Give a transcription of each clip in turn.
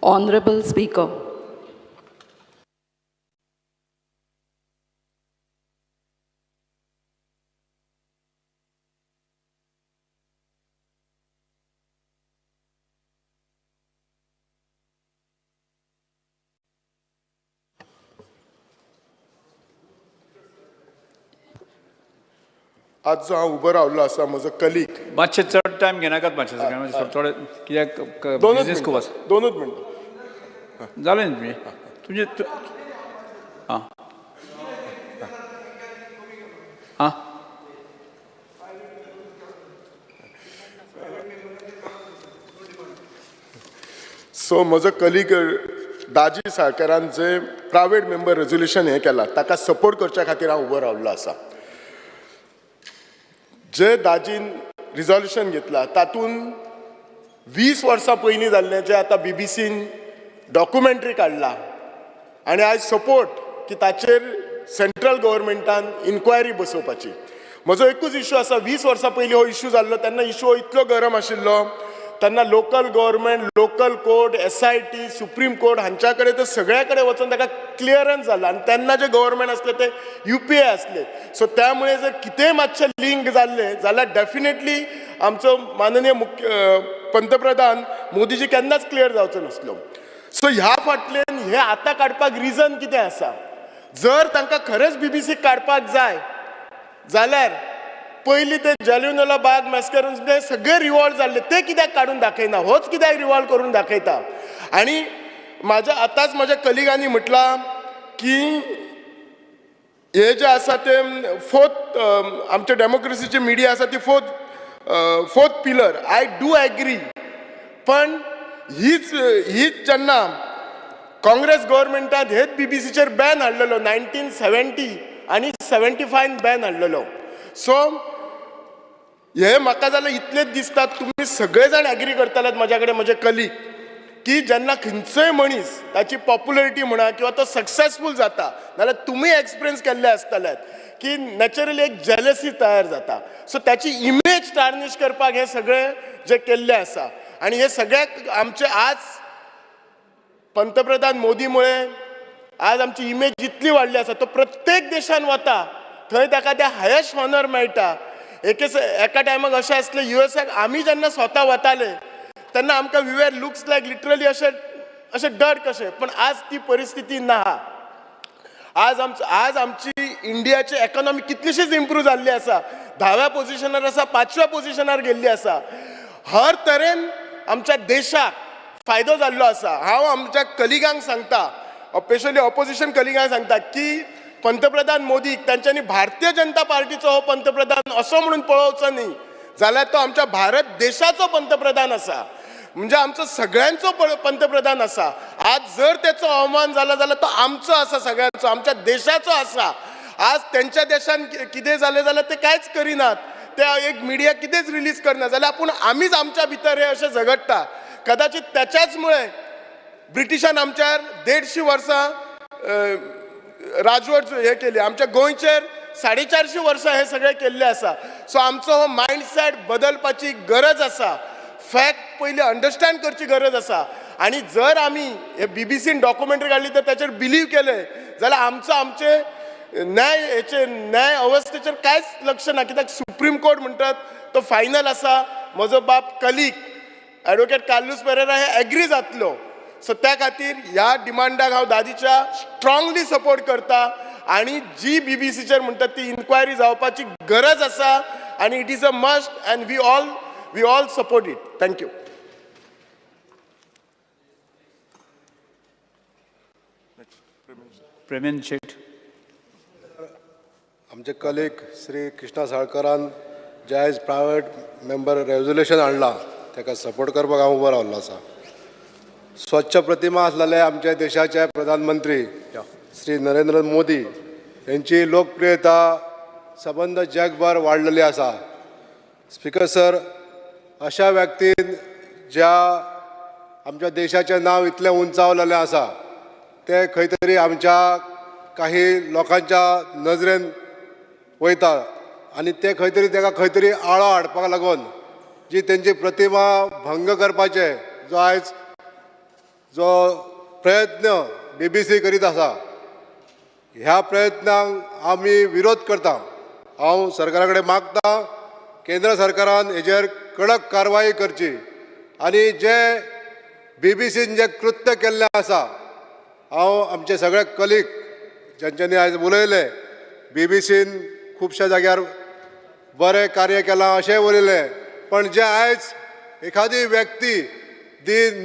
Honorable Speaker, आज जो हांव उबो रावल्लो आसा म्हजो कलीग मातशें चड टायम घेनाकात मातशें सगळ्यांक थोडे कित्याक दोनूच बिझनेस खूब आसा मिनटां दोनूच मिनटां जालें न्ही तुमचें आं आं सो म्हजो कलीग दाजी साळकारान जे प्रायवेट मेंबर रेजोल्युशन हें केलां ताका सपोर्ट करच्या खातीर हांव उबो रावल्लो आसा. जे दाजीन रिजोल्युशन घेतलां तातूंत 20 वर्सां पयलीं जाल्लें जें आतां बीबीसीन डॉक्युमेंटरी काडला आनी आय सपोर्ट की ताचेर सेंट्रल गव्हर्मेंटान इन्क्वायरी बसोवपाची. म्हजो एकूच इश्यू आसा, 20 वर्सां पयलीं हो इश्यू जाल्लो तेन्ना इश्यू इतलो गरम आशिल्लो तेन्ना local government, local court, SIT, supreme court हांच्या कडेन तर सगळ्या कडेन वचून ताका क्लियरन्स जाला आनी तेन्ना जे गव्हर्मेंट आसले ते UPA आसले. सो त्यामुळे जर कितेंय मातशें लिंक जाल्लें जाल्यार डेफिनेटली आमचो माननीय पंतप्रधान मोदीजी केन्नाच क्लियर जावचो नासलो. सो ह्या फाटल्यान हे आतां काडपाक रिजन कितें आसा? जर तांकां खरेंच BBC काडपाक जाय जाल्यार पयलीं ते जालियनवाला बाग मॅसॅकर सगळे रिवॉल्व जाल्ले ते कित्याक काडून दाखयना? होच कित्याक रिवॉल्व करून दाखयता? आनी आतांच म्हाज्या कलिगांनी म्हटलां की हे जे आसा ते फोर्थ आमच्या डेमोक्रेसीची मिडिया आसा ती fourth pillar. I do agree, पण हीच जेन्ना काँग्रेस गव्हर्मेंटान हेच BBCचेर बॅन हाडलेलो 1970 आनी 75 बॅन हाडलेलो. सो हे म्हाका जाल्यार इतलेच दिसता, तुमी सगळे जाण एग्री करतलेत म्हाज्या कडेन म्हजे कलीग, की जेन्ना खंयचोय मनीस ताची पॉप्युलरिटी म्हणा किंवा तो सक्सेसफूल जाता जाल्यार तुमी एक्सपिरियन्स केल्ले आसतलेत की नॅचरली एक जेलसी तयार जाता. सो त्याची इमेज टार्निश करपाक हे सगळे जे केल्ले आसा आनी हे सगळ्याक आमचे आज पंतप्रधान मोदीमुळे आज आमची इमेज जितली वाडली आसा, तो प्रत्येक देशान वता थंय ताका ते हायेस्ट ऑनर मेळटा. एका टायमाक अशें आसलें USAक आमी जेन्ना स्वता वताले तेन्ना आमकां we were looks like literally अशें डर कशें, पण आज ती परिस्थिती ना. आज आमची इंडियाची इकॉनॉमी कितलीशीच इम्प्रूव जाल्ली आसा, 10व्या पोझिशनार आसा, 5व्या पोझिशनार गेल्ली आसा. हर तरेन आमच्या देशाक फायदो जाल्लो आसा. हांव आमच्या कलिगांक सांगता, स्पेशली ऑपोजिशन कलिगांक सांगता की पंतप्रधान मोदीक तांच्यांनी भारतीय जनता पार्टीचो हो पंतप्रधान असो म्हणून पळोवचो न्ही, जाल्यार तो आमच्या भारत देशाचो पंतप्रधान आसा, म्हणजे आमचो सगळ्यांचो पंतप्रधान आसा. आज जर त्याचो अवमान जाला जाल्यार तो आमचो आसा, सगळ्यांचो, आमच्या देशाचो आसा. आज त्यांच्या देशान कितें जालें जाल्यार ते कांयच करिनात, ते एक मिडिया कितेंच रिलीज करना, जाल्यार आपूण आमीच आमच्या भितर हे अशें झगडटा. कदाचित त्याच्याच मुळे ब्रिटिशान आमच्यार 150 वर्सां राजवट हे केली, आमच्या गोंयचेर 450 वर्सां हे सगळे केल्ले आसा. सो आमचो हो मायंडसेट बदलपाची गरज आसा, फॅक्ट पयली अंडरस्टँड करची गरज आसा. आनी जर आमी हे BBCन डॉक्युमेंटरी काडली तर त्याचेर बिलीव केले जाल्यार आमचे न्याय अवस्थेचेर कांयच लक्ष ना, कित्याक सुप्रीम कोर्ट म्हणटात तो फायनल आसा. म्हजो बाप कलीग ॲडव्होकेट कार्लोस पेरेरा हे एग्री जातलो. सो त्या खातीर ह्या डिमांडाक हांव दादीच्या स्ट्रॉंगली सपोर्ट करता आनी जी BBCचेर म्हणटात ती इन्क्वायरी जावपाची गरज आसा आनी it is a must and we all support it. Thank you. Premendra Shet. आमचे कलीग श्री कृष्णा साळकरान जे आयज प्रायवेट मेंबर रेजोल्युशन हाडलां ताका सपोर्ट करपाक हांव उबो रावल्लो आसा. स्वच्छ प्रतिमा असलेले आमच्या देशाचे प्रधानमंत्री श्री नरेंद्र मोदी यांची लोकप्रियता सबंद जगभर वाडलेली आसा. स्पीकर सर, अशा व्यक्तीन ज्या आमच्या देशाचें नांव इतलें उंचावलेलें आसा ते खंय तरी आमच्या काही लोकांच्या नजरेन वयता आनी ते खंय तरी ताका खंय तरी आळो हाडपाक लागून जी तेंची प्रतिमा भंग करपाचे जो आयज जो प्रयत्न BBC करीत आसा ह्या प्रयत्नांक आमी विरोध करता. हांव सरकारा कडेन मागता केंद्र सरकारान हेजेर कडक कारवाई करची आनी जे BBCन जे कृत्य केल्लें आसा हांव आमचे सगळे कलीग ज्यांच्यांनी आयज उलयले BBCन खुबश्या जाग्यार बरें कार्य केलां अशेंय उलयलें पण जे आयज एखादी व्यक्ती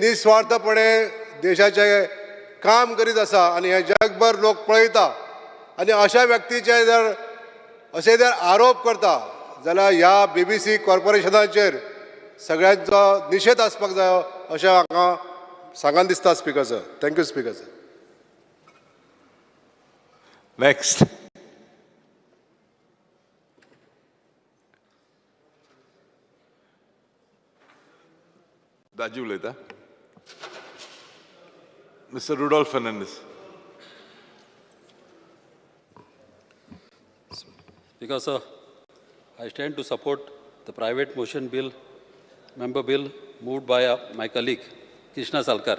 निस्वार्थपणे देशाचे काम करीत आसा आनी हे जगभर लोक पळयता आनी अशा व्यक्तीचे जर अशे जर आरोप करता जाल्यार ह्या BBC कॉर्पोरेशनाचेर सगळ्यांचो निशेध आसपाक जाय अशें म्हाका सांगान दिसता speaker sir. Thank you speaker sir. Next Daji उलयता. Mister Rudolf Fernandes. Because I stand to support the private motion bill, member bill moved by my colleague Krishna Salkar.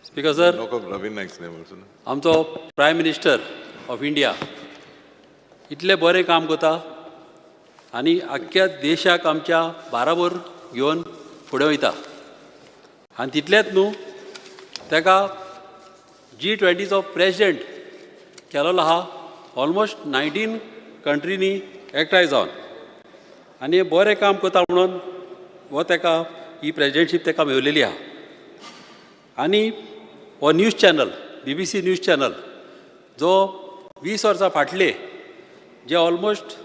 Speaker sir, नको रवीन नाईक's name also. आमचो प्रायम मिनिस्टर ऑफ इंडिया इतले बरें काम करता आनी आख्ख्या देशाक आमच्या बाराबर घेवन फुडें वयता आनी तितलेंच न्हू ताका G20चो प्रेसिडेंट केलोलो आहा ऑलमोस्ट 19 कंट्रीनी एकठांय जावन आनी हें बरें काम करता म्हणून हो ताका ही प्रेसिडेंटशीप ताका मेळिल्ली आहा आनी हो news channel BBC news channel जो 20 वर्सां फाटले जे ऑलमोस्ट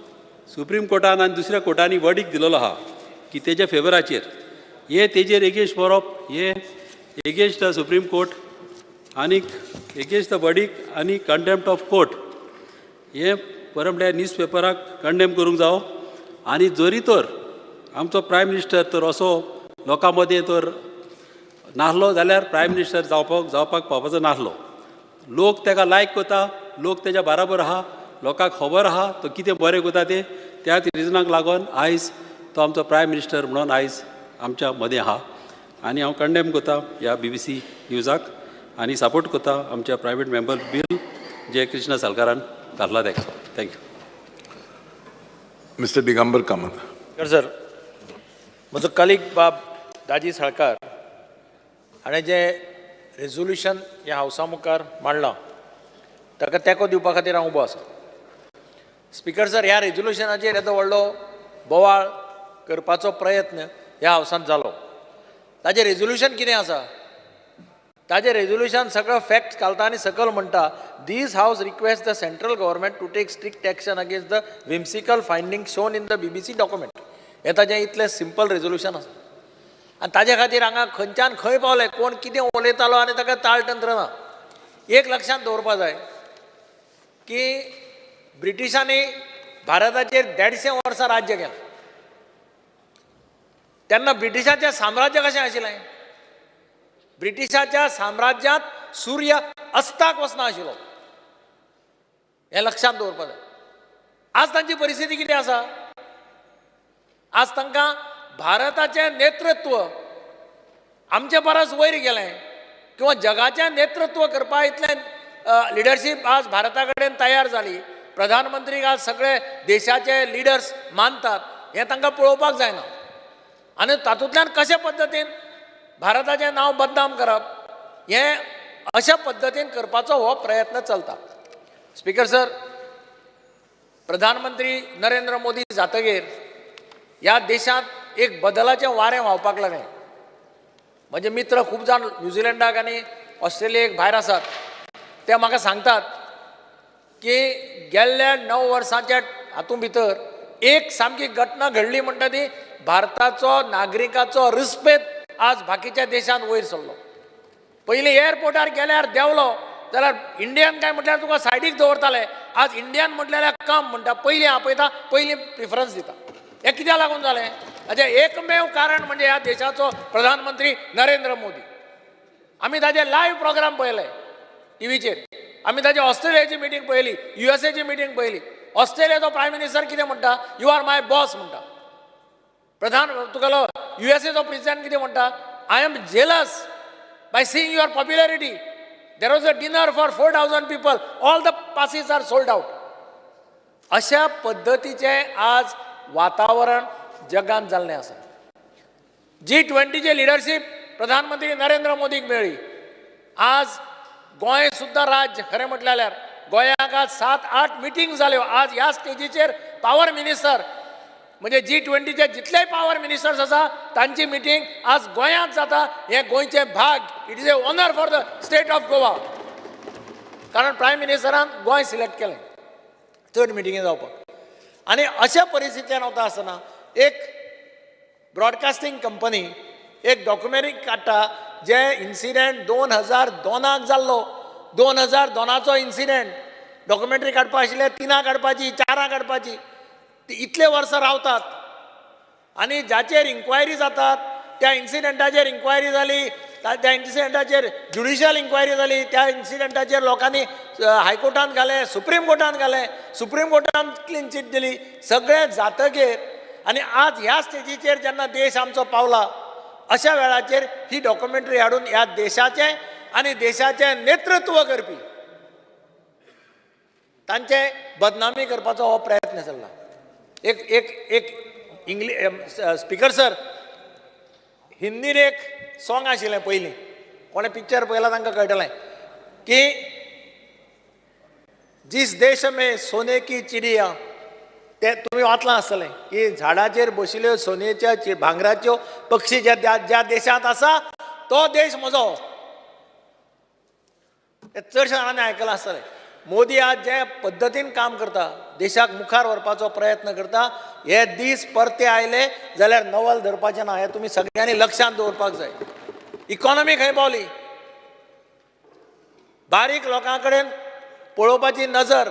सुप्रीम कोर्टान आनी दुसऱ्या कोर्टांनी वर्डीक दिलेलो आहा की तेजे फेवराचेर हे तेजेर एगेन्स्ट बरोवप हे एगेन्स्ट द सुप्रीम कोर्ट आनीक एगेन्स्ट द वर्डीक आनी कंटेम्प्ट ऑफ कोर्ट हे परमड्या न्यूज पेपराक कंडेम करूंक जावो आनी जरी तर आमचो प्रायम मिनिस्टर तर असो लोकां मदें तर नासलो जाल्यार प्रायम मिनिस्टर जावपाक पावपाचो नासलो. लोक ताका लायक करता, लोक तेज्या बराबर आहा, लोकांक खबर आहा तो कितें बरें करता तें. त्याच रिजनाक लागून आयज तो आमचो प्रायम मिनिस्टर म्हणून आयज आमच्या मदें आहा आनी हांव कंडेम करता ह्या BBC न्यूजाक आनी सपोर्ट करता आमच्या प्रायवेट मेंबर बील जे कृष्णा सालकारान घातला ताका. Thank you. Mister Digambar Kamat. Sir म्हजो कलीग बाब दाजी साळकार हाणें जें रेजोल्युशन ह्या हावसा मुखार मांडलां ताका तेंको दिवपा खातीर हांव उबो आसा. स्पीकर सर ह्या रेजोल्युशनाचेर येदो व्हडलो बोवाळ करपाचो प्रयत्न ह्या हावसांत जालो. ताजें रेजोल्युशन कितें आसा? ताजें रेजोल्युशन सगळो फॅक्ट्स घालता आनी सकयल म्हणटा this house request the central government to take strict action against the whimsical finding shown in the BBC document. हें ताजें इतलें सिंपल रेजोल्युशन आसा आनी ताजे खातीर हांगा खंयच्यान खंय पावले कोण कितें उलयतालो आनी ताका ताळतंत्र ना. एक लक्षांत दवरपा जाय की ब्रिटिशांनी भारताचेर 150 वर्सां राज्य केलें तेन्ना ब्रिटिशाचें साम्राज्य कशें आशिल्लें? ब्रिटिशाच्या साम्राज्यांत सूर्य अस्ताक वचना आशिल्लो. हें लक्षांत दवरपा जाय. आज तांची परिस्थिती कितें आसा? आज तांकां भारताचें नेतृत्व आमचे परस वयर गेलें किंवा जगाचें नेतृत्व करपा इतलें लिडरशीप आज भारता कडेन तयार जाली. प्रधानमंत्रीक आज सगळे देशाचे लिडर्स मानतात हें तांकां पळोवपाक जायना आनी तातूंतल्यान कशे पद्दतीन भारताचें नांव बदनाम करप हें अशा पद्दतीन करपाचो हो प्रयत्न चलता. स्पीकर सर प्रधानमंत्री नरेंद्र मोदी जातकीर ह्या देशांत एक बदलाचें वारें व्हांवपाक लागलें. म्हजे मित्र खूब जाण न्यूझिलंडाक आनी ऑस्ट्रेलियेक भायर आसात ते म्हाका सांगतात की गेल्ल्या 9 वर्सांच्या हातूंत भितर एक सामकी घटना घडली म्हणटा ती भारताचो नागरिकाचो रिस्पेद आज बाकीच्या देशांत वयर सरलो. पयलीं एअरपोर्टार गेल्यार देंवलो जाल्यार इंडियन काय म्हटल्यार तुका सायडीक दवरताले. आज इंडियन म्हटल्यार कम म्हणटा, पयलीं आपयता, पयलीं प्रिफरन्स दिता. हें कित्याक लागून जालें? हाचें एकमेव कारण म्हणजे ह्या देशाचो प्रधानमंत्री नरेंद्र मोदी. आमी ताजे लायव्ह प्रोग्राम पळयले टीव्हीचेर. आमी ताजी ऑस्ट्रेलियाची मिटींग पळयली, USAची मिटींग पळयली. ऑस्ट्रेलियाचो प्रायम मिनिस्टर कितें म्हणटा? यू आर माय बॉस म्हणटा. तुगेलो USAचो प्रेसिडेंट कितें म्हणटा? I am jealous by seeing your popularity. There was a dinner for 4,000 people. All the passes are sold out. अशा पद्धतीचे आज वातावरण जगात जाल्लें आसा. G20चे लिडरशीप प्रधानमंत्री नरेंद्र मोदीक मेळ्ळी. आज गोंय सुद्दां राज्य खरें म्हटल्यार गोंयाक आज 7-8 मिटींग जाल्यो. आज ह्या स्टेजीचेर पॉवर मिनिस्टर म्हणजे G20चे जितलेय पॉवर मिनिस्टर्स आसा तांची मिटींग आज गोंयांत जाता. हे गोंयचे भाग. It is a honour for the state of Goa. कारण प्रायम मिनिस्टरान गोंय सिलेक्ट केलें चड मिटिंगे जावपाक. आनी अशा परिस्थितीन वता आसतना एक ब्रॉडकास्टींग कंपनी एक डॉक्युमेंटरी काडटा जे इन्सिडेंट 2002 जाल्लो. 2002चो इन्सिडेंट डॉक्युमेंटरी काडपा आशिल्ले 3 काडपाची 4 काडपाची. इतले वर्सां रावतात आनी जाचेर इन्क्वायरी जातात त्या इन्सिडेंटाचेर इन्क्वायरी जाली. त्या इन्सिडेंटाचेर ज्युडिशियल इन्क्वायरी जाली. त्या इन्सिडेंटाचेर लोकांनी हायकोर्टान घाले, सुप्रीम कोर्टान घाले. सुप्रीम कोर्टान क्लीन चीट दिली. सगळे जातकीर आनी आज ह्या स्टेजीचेर जेन्ना देश आमचो पावला अशा वेळाचेर ही डॉक्युमेंटरी हाडून ह्या देशाचें आनी देशाचें नेतृत्व करपी तांचे बदनामी करपाचो हो प्रयत्न चल्ला. एक एक एक इंग्लीश स्पीकर सर हिंदीन एक सॉंग आशिल्लें पयलीं. कोणें पिक्चर पळयलां तांकां कळटलें की जिस देश में सोने की चिडिया. ते तुमी वाचलां आसतलें की झाडाचेर बशिल्ल्यो सोनेच्या भांगराच्यो पक्षी ज्या देशांत आसा तो देश म्हजो. चडशे जाणांनी आयकलां आसतलें. मोदी आज जे पद्दतीन काम करता देशाक मुखार व्हरपाचो प्रयत्न करता. हे दीस परते आयले जाल्यार नवल धरपाचें ना. हें तुमी सगळ्यांनी लक्षांत दवरपाक जाय. इकॉनॉमी खंय पावली. बारीक लोकां कडेन पळोवपाची नजर.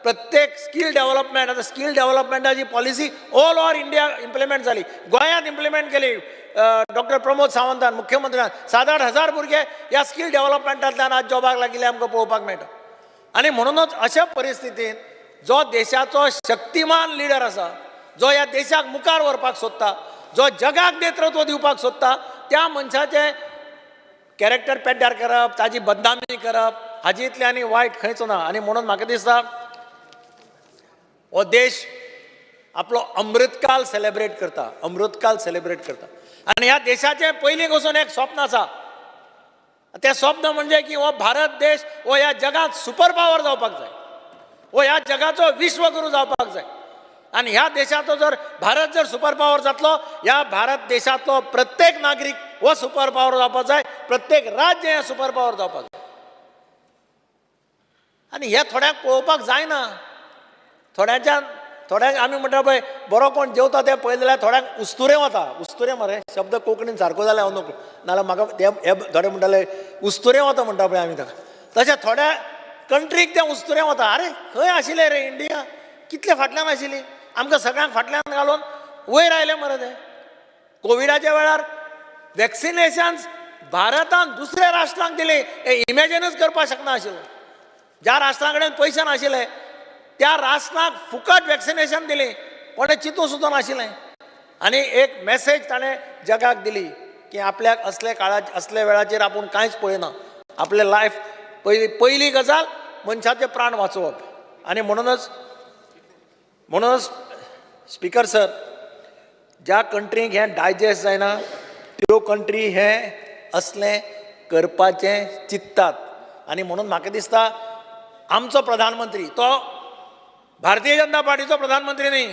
प्रत्येक स्कील डेव्हलपमेंट. आतां स्कील डेव्हलपमेंटाची policy all over India implement जाली. गोंयांत इम्प्लिमेंट केली डॉक्टर प्रमोद सावंतान मुख्यमंत्र्यान. 7-8 भुरगे ह्या स्कील डेव्हलपमेंटांतल्यान आज जॉबाक लागिल्ले आमकां पळोवपाक मेळटा. आनी म्हणूनच अशा परिस्थितीन जो देशाचो शक्तिमान लिडर आसा जो ह्या देशाक मुखार व्हरपाक सोदता जो जगाक नेतृत्व दिवपाक सोदता त्या मनशाचे कॅरेक्टर पेड्ड्यार करप ताजी बदनामी करप हाजी इतले आनी वायट खंयच ना. आनी म्हणून म्हाका दिसता हो देश आपलो अमृतकाल सेलेब्रेट करता. अमृतकाल सेलेब्रेट करता. आनी ह्या देशाचें पयलीं वचून एक स्वप्न आसा. तें स्वप्न म्हणजे की हो भारत देश हो ह्या जगात सुपर पॉवर जावपाक जाय. हो ह्या जगाचो विश्वगुरू जावपाक जाय. आनी ह्या देशाचो जर भारत जर सुपर पॉवर जातलो ह्या भारत देशाचो प्रत्येक नागरीक हो सुपर पॉवर जावपाक जाय. प्रत्येक राज्य हें सुपर पॉवर जावपाक जाय. आनी हे थोड्यांक पळोवपाक जायना. थोड्यांक आमी म्हणटा पळय बरो कोण जेवता तें पळयलें जाल्यार थोड्यांक उस्तुरे वता. उस्तुरे मरे शब्द कोंकणीन सारको जाल्यार हांव नको नाल्यार म्हाका हे थोडे म्हणटाले उस्तुरे वता म्हणटा पळय आमी ताका. तशें थोड्या कंट्रीक तें उस्तुरे वता. आरे खंय आशिल्लें रे इंडिया. कितले फाटल्यान आशिल्ली. आमकां सगळ्यांक फाटल्यान घालून वयर आयलें मरे तें. कोविडाच्या वेळार वॅक्सिनेशन्स भारतान दुसऱ्या राष्ट्रांक दिली. हे इमॅजिनच करपाक शकनाशिल्लो. ज्या राष्ट्रां कडेन पयशे नाशिल्ले त्या राष्ट्रांक फुकट वॅक्सिनेशन दिली. कोणें चिंतूं सुद्दां नाशिल्लें. आनी एक मॅसेज ताणें जगाक दिली की आपल्याक असले काळार असले वेळाचेर आपूण कांयच पळयना. आपलें लायफ पयली गजाल मनशाचे प्राण वाचोवप. आनी म्हणूनच स्पीकर सर ज्या कंट्रीक हें डायजेस्ट जायना त्यो कंट्री हें असलें करपाचें चिंततात. आनी म्हणून म्हाका दिसता आमचो प्रधानमंत्री तो भारतीय जनता पार्टीचो प्रधानमंत्री न्ही.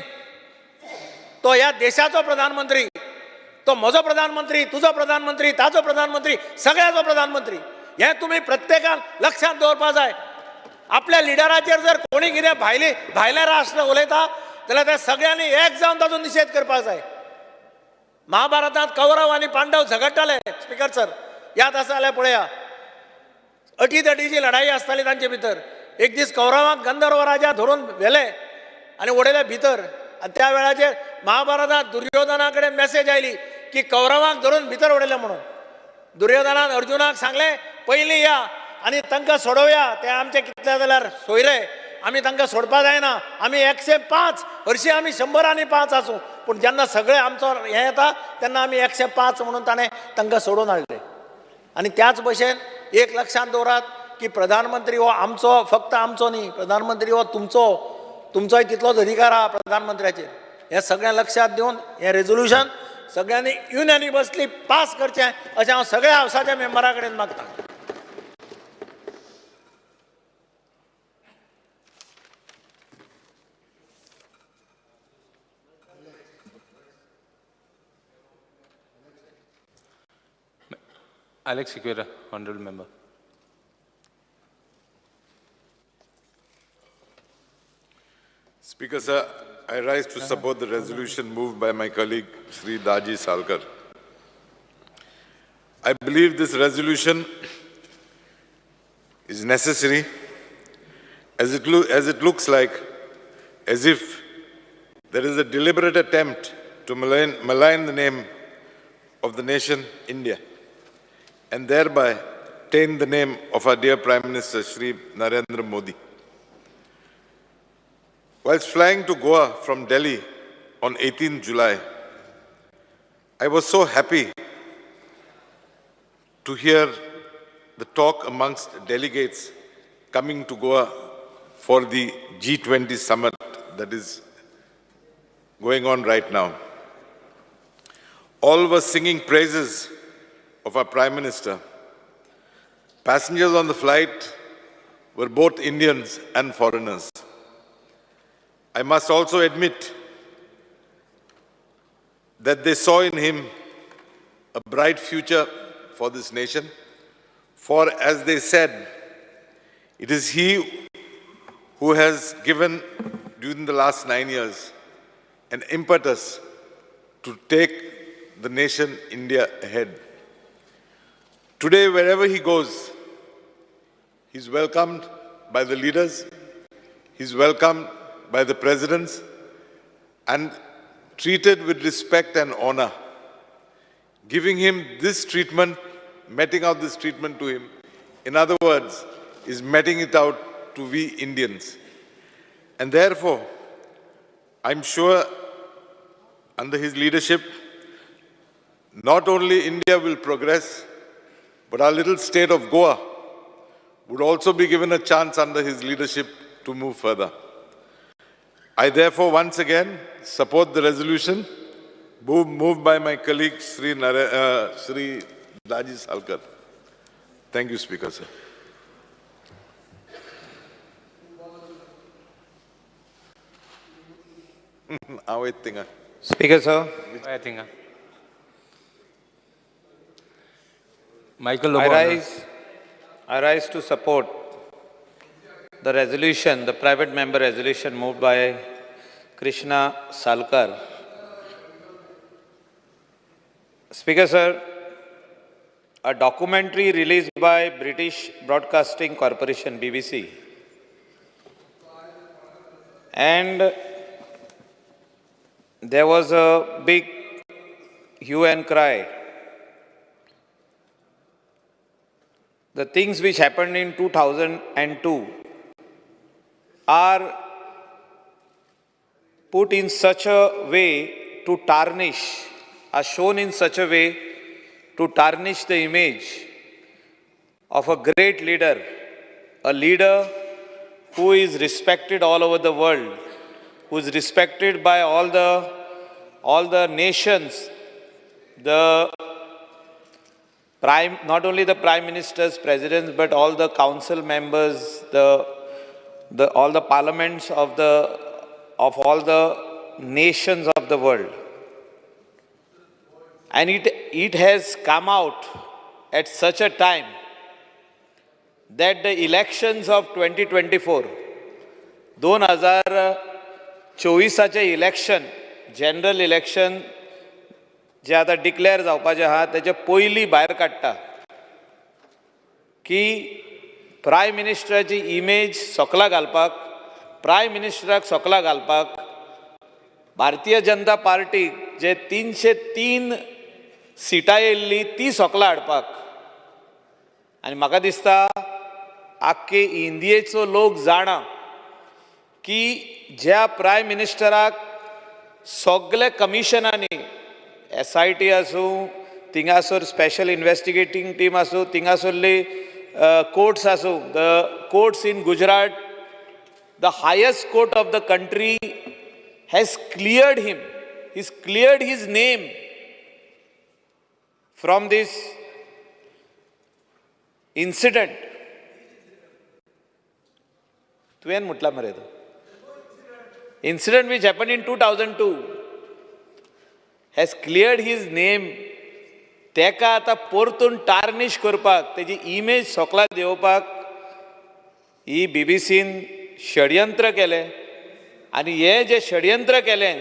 तो ह्या देशाचो प्रधानमंत्री. तो म्हजो प्रधानमंत्री तुजो प्रधानमंत्री ताजो प्रधानमंत्री सगळ्याचो प्रधानमंत्री. हें तुमी प्रत्येकान लक्षांत दवरपा जाय. आपल्या लिडराचेर जर कोणी कितें भायले राष्ट्र उलयता जाल्यार त्या सगळ्यांनी एक जावन ताचो निशेध करपाक जाय. महाभारतांत कौरव आनी पांडव झगडटाले स्पीकर सर याद आसा जाल्यार पळया. अटीतटीची लढाई आसताली तांचे भितर. एक दीस कौरवांक गंधर्व राजा धरून व्हेले आनी उडयले भितर. आनी त्या वेळाचेर महाभारतांत दुर्योधना कडेन मॅसेज आयली की कौरवांक धरून भितर उडयले म्हणून. दुर्योधनान अर्जुनाक सांगलें पयलीं या आनी तांकां सोडोवया. ते आमचे कितले जाल्यार सोयरे आमी तांकां सोडपा जायना. आमी 105 हरशीं आमी 100 आसूं पूण जेन्ना सगळे आमचो हें येता तेन्ना आमी 105 म्हणून ताणें तांकां सोडून हाडले. आणि त्याच भशेन एक लक्षात दवरात की प्रधानमंत्री हो आमचो फक्त आमचो न्ही, प्रधानमंत्री हो तुमचोय तितलोच अधिकार आहा प्रधानमंत्र्याचेर. हें सगळें लक्षात दिवन हें रेझोल्युशन सगळ्यांनी युनॅनिमसली पास करचें अशें हांव सगळ्या हावसाच्या मेंबरां कडेन मागतां. Alex Sequeira, honorable member. Speaker, sir, I rise to support the resolution moved by my colleague Sri Daji Salkar. I believe this resolution is necessary as it looks like as if there is a deliberate attempt to malign the name of the nation India and thereby taint the name of our dear Prime Minister Shri Narendra Modi. Whilst flying to Goa from Delhi on 18th July, I was so happy to hear the talk amongst delegates coming to Goa for the G20 summit that is going on right now. All were singing praises of our Prime Minister. Passengers on the flight were both Indians and foreigners. I must also admit that they saw in him a bright future for this nation, for as they said, it is he who has given during the last 9 years an impetus to take the nation India ahead. Today, wherever he goes, he's welcomed by the leaders, he's welcomed by the presidents, and treated with respect and honor. Giving him this treatment, meting out this treatment to him, in other words, is meting it out to we Indians. And therefore, I'm sure under his leadership, not only India will progress, but our little state of Goa would also be given a chance under his leadership to move further. I therefore once again support the resolution moved by my colleague Sri Daji Salkar. Thank you, Speaker, sir. Speaker, sir. Michael I Lobo. rise to support the resolution, the private member resolution moved by Krishna Salkar. Speaker, sir, a documentary released by British Broadcasting Corporation, BBC, and there was a big hue and cry. The things which happened in 2002 are put in such a way to tarnish, are shown in such a way to tarnish the image of a great leader, a leader who is respected all over the world, who is respected by all the nations, not only the prime ministers, presidents, but all the council members, all the parliaments of all the nations of the world. And it has come out at such a time that the elections of 2024, 2024चे election, general election जे आता declare जावपाचें आहा तेचे पयलीं भायर काडटा की प्रायम मिनिस्टराची इमेज सोकला घालपाक, प्रायम मिनिस्टराक सोकला घालपाक भारतीय जनता पार्टीक जे 303 सिटां येयल्ली ती सोकला हाडपाक. आनी म्हाका दिसता आख्खे इंडियेचो लोक जाणा की ज्या प्रायम मिनिस्टराक सगळे कमिशनांनी SIT आसूं, थिंगासोर स्पेशल इन्व्हेस्टिगेटिंग टीम आसूं, थिंगासोरली कोर्ट्स आसूं, the courts in Gujarat, the highest court of the country has cleared him. He's cleared his name from this incident. तुवें म्हटला मरे तो. Incident which happened in 2002 has cleared his name. तेका आतां परतून tarnish करपाक, तेजी इमेज सोकला देवपाक ही बीबीसीन षडयंत्र केलें. आनी हे जे षडयंत्र केलें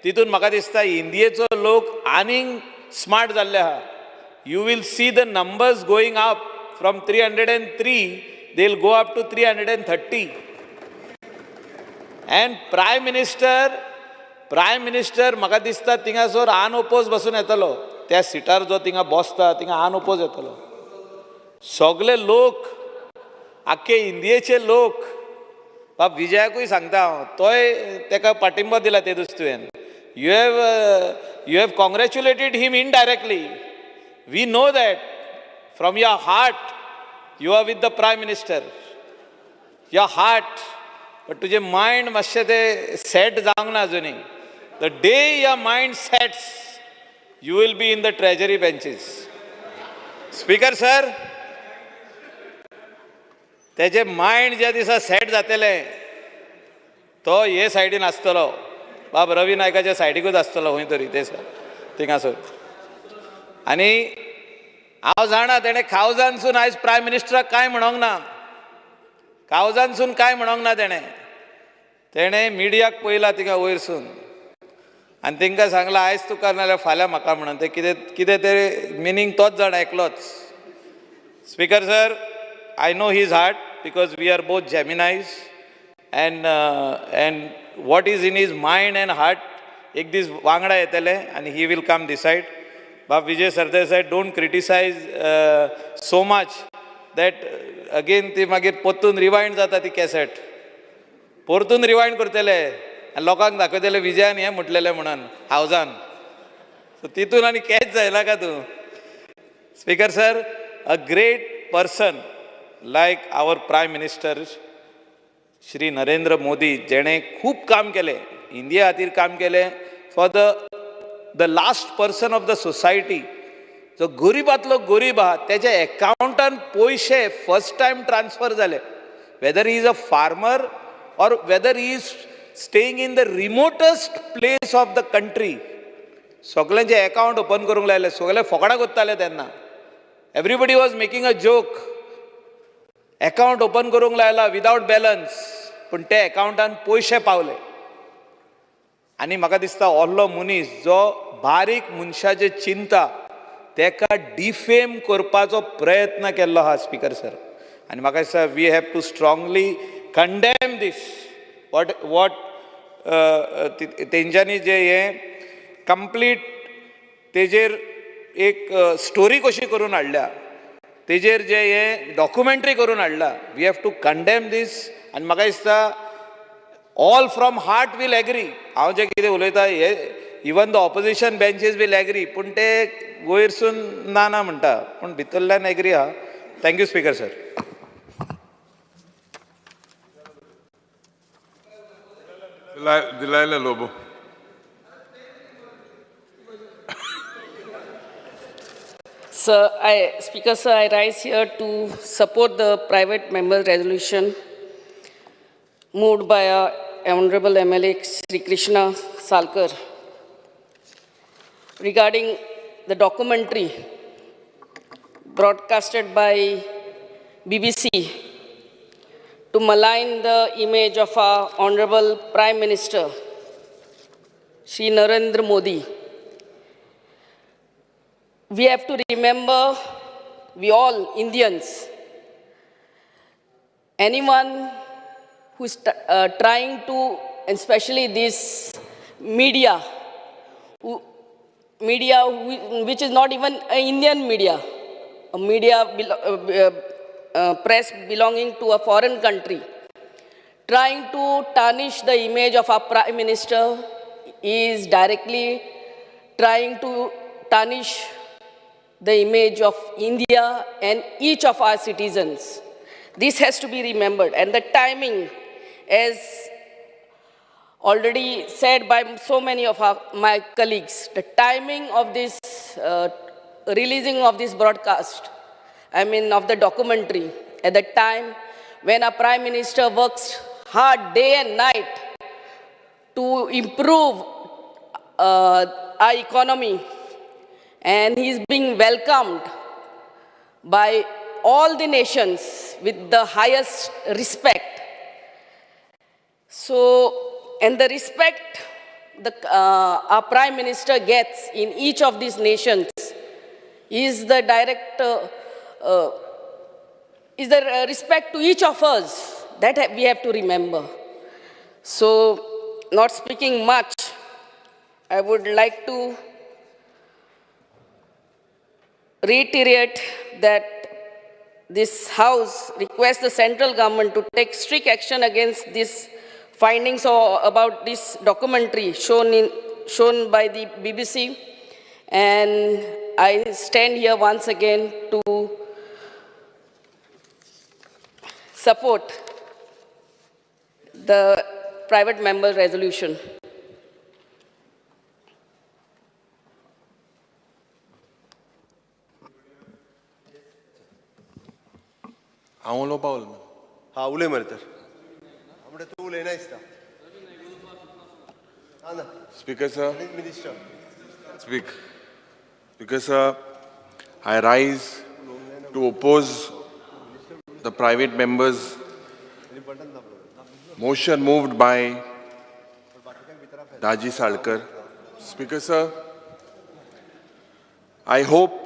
तितून म्हाका दिसता इंडियेचो लोक आनीक स्मार्ट जाल्ले आहा. You will see the numbers going up from 303, they will go up to 330. And prime minister म्हाका दिसता थिंगासोर अनओपोज बसून येतलो. त्या सिटार जो थिंगा बसता थिंगा अनओपोज येतलो. सगळे लोक, आख्खे इंडियेचे लोक, बाब विजयाकूय सांगता हांव, तोय तेका पाठिंबो दिला ते दीस तुवें. You have congratulated him indirectly. We know that from your heart you are with the prime minister, your heart. But तुजें मायंड मातशें तें सेट जावंक ना अजुनी. The day your mind sets you will be in the treasury benches. Speaker sir, तेजे mind ज्या दिसा set जातलें तो हे सायडीन आसतलो, बाब रवी नायकाच्या सायडीकूच आसतलो खंय तरी ते थिंगासर. आनी हांव जाणा तेणें खावजानसून आयज प्रायम मिनिस्टराक कांय म्हणोंक ना. कावजानसून कांय म्हणोंक ना तेणें मिडियाक पयला थिंगा वयरसून आनी तेंकां सांगलां आयज तुका नाल्यार फाल्यां म्हाका म्हणून. ते कितें ते मिनींग तोच जाण एकलोच. Speaker sir, I know his heart because we are both Geminis, and what is in his mind and heart ek dis वांगडा येतले and he will come decide. But Vijay Sardesai, don't criticize so much that again ती मागीर परतून रिवायंड जाता ती cassette. परतून रिवायंड करतले आनी लोकांक दाखयतले विजयान हें म्हटलेलें म्हणून हावजान. सो तितून आनी कॅच जायना का तूं. Speaker sir, a great person like our Prime Minister Shri Narendra Modi, जेणें खूब काम केलें, इंडिया खातीर काम केलें, for the last person of the society. जो गरीबांतलो गरीब आहा तेज्या एकाउंटान पयशे फर्स्ट टायम ट्रान्सफर जाले. Whether he is a farmer or whether he is staying in the remotest place of the country, सगळ्यांचे अकाउंट ओपन करूंक लायले. सगळे फकाणां कोत्ताले तेन्ना. Everybody was making a joke. Account open करूंक लायला विदाउट बॅलन्स, पूण ते अकाउंटान पयशे पावले. आनी म्हाका दिसता असलो मनीस जो बारीक मनशाचे चिंता तेका डिफेम करपाचो प्रयत्न केल्लो आहा स्पीकर सर. आनी म्हाका दिसता we have to strongly condemn this. What तेंच्यांनी जे हे कंप्लीट तेजेर एक स्टोरी कशी करून हाडल्या, तेजेर जे हे डॉक्युमेंटरी करून हाडला. We have to condemn this. आनी म्हाका दिसता all from heart will agree. हांव जें कितें उलयता हे even the opposition benches will agree, पूण ते वयरसून ना म्हणटा, पूण भितरल्यान एग्री आहा. Thank you speaker sir. Delilah Lobo. Speaker sir, I rise here to support the private member resolution moved by Honorable MLA Sri Krishna Salkar regarding the documentary broadcasted by BBC to malign the image of our Honorable Prime Minister Sri Narendra Modi. We have to remember, we all Indians, anyone who's trying to, and especially this media, which is not even an Indian media, a media press belonging to a foreign country, trying to tarnish the image of our Prime Minister, is directly trying to tarnish the image of India and each of our citizens. This has to be remembered. And the timing, as already said by so many of my colleagues, the timing of this releasing of this broadcast, of the documentary, at the time when our Prime Minister works hard day and night to improve our economy, and he's being welcomed by all the nations with the highest respect. So, and the respect our Prime Minister gets in each of these nations is the direct, is the respect to each of us. That we have to remember. So, not speaking much, I would like to reiterate that this House requests the central government to take strict action against these findings about this documentary shown by the BBC. And I stand here once again to support the private member resolution. हांव उलोवपा उलयना. हा उलय मरे तर तूं उलयना दिसता. Speaker sir, minister speak. Speaker sir, I rise to oppose the private members' motion moved by Daji Salkar. Speaker sir, I hope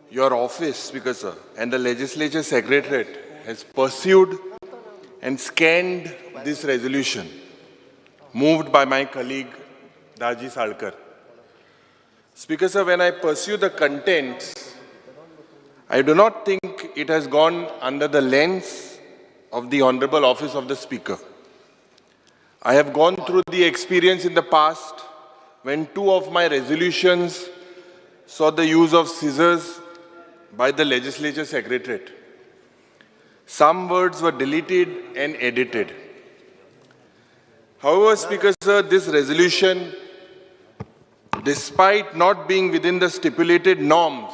your office, Speaker sir, and the Legislature Secretariat has pursued and scanned this resolution moved by my colleague Daji Salkar. Speaker sir, when I pursue the contents, I do not think it has gone under the lens of the Honorable Office of the Speaker. I have gone through the experience in the past when two of my resolutions saw the use of scissors by the Legislature Secretariat. Some words were deleted and edited. However, Speaker sir, this resolution, despite not being within the stipulated norms,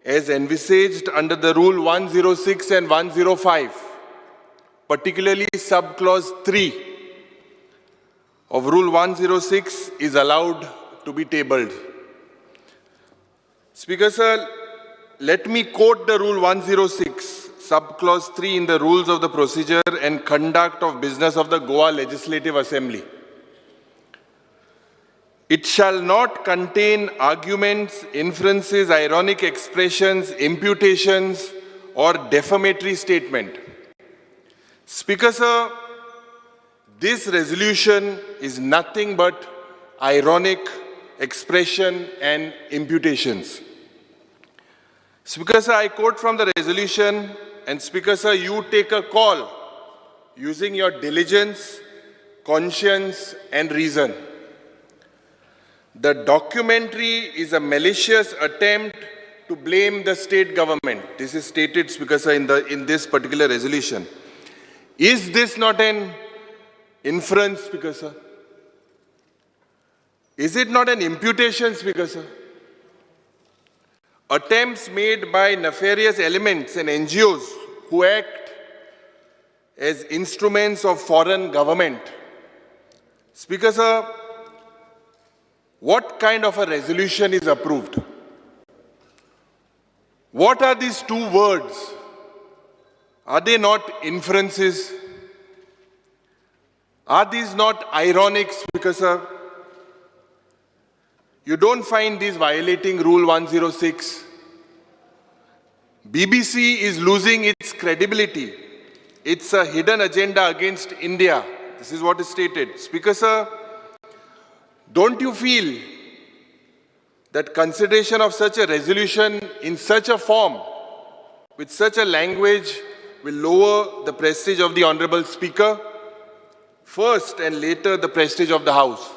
as envisaged under the Rule 106 and 105, particularly subclause 3 of Rule 106 is allowed to be tabled. Speaker sir, let me quote the Rule 106, subclause 3 in the Rules of the Procedure and Conduct of Business of the Goa Legislative Assembly. It shall not contain arguments, inferences, ironic expressions, imputations, or defamatory statement. Speaker sir, this resolution is nothing but ironic expression and imputations. Speaker sir, I quote from the resolution, and Speaker sir, you take a call using your diligence, conscience, and reason. The documentary is a malicious attempt to blame the state government. This is stated, Speaker sir, in this particular resolution. Is this not an inference, Speaker sir? Is it not an imputation, Speaker sir? Attempts made by nefarious elements and NGOs who act as instruments of foreign government. Speaker sir, what kind of a resolution is approved? What are these two words? Are they not inferences? Are these not ironic, Speaker sir? You don't find these violating Rule 106. BBC is losing its credibility. It's a hidden agenda against India. This is what is stated. Speaker sir, don't you feel that consideration of such a resolution in such a form, with such a language, will lower the prestige of the Honorable Speaker, first and later the prestige of the House?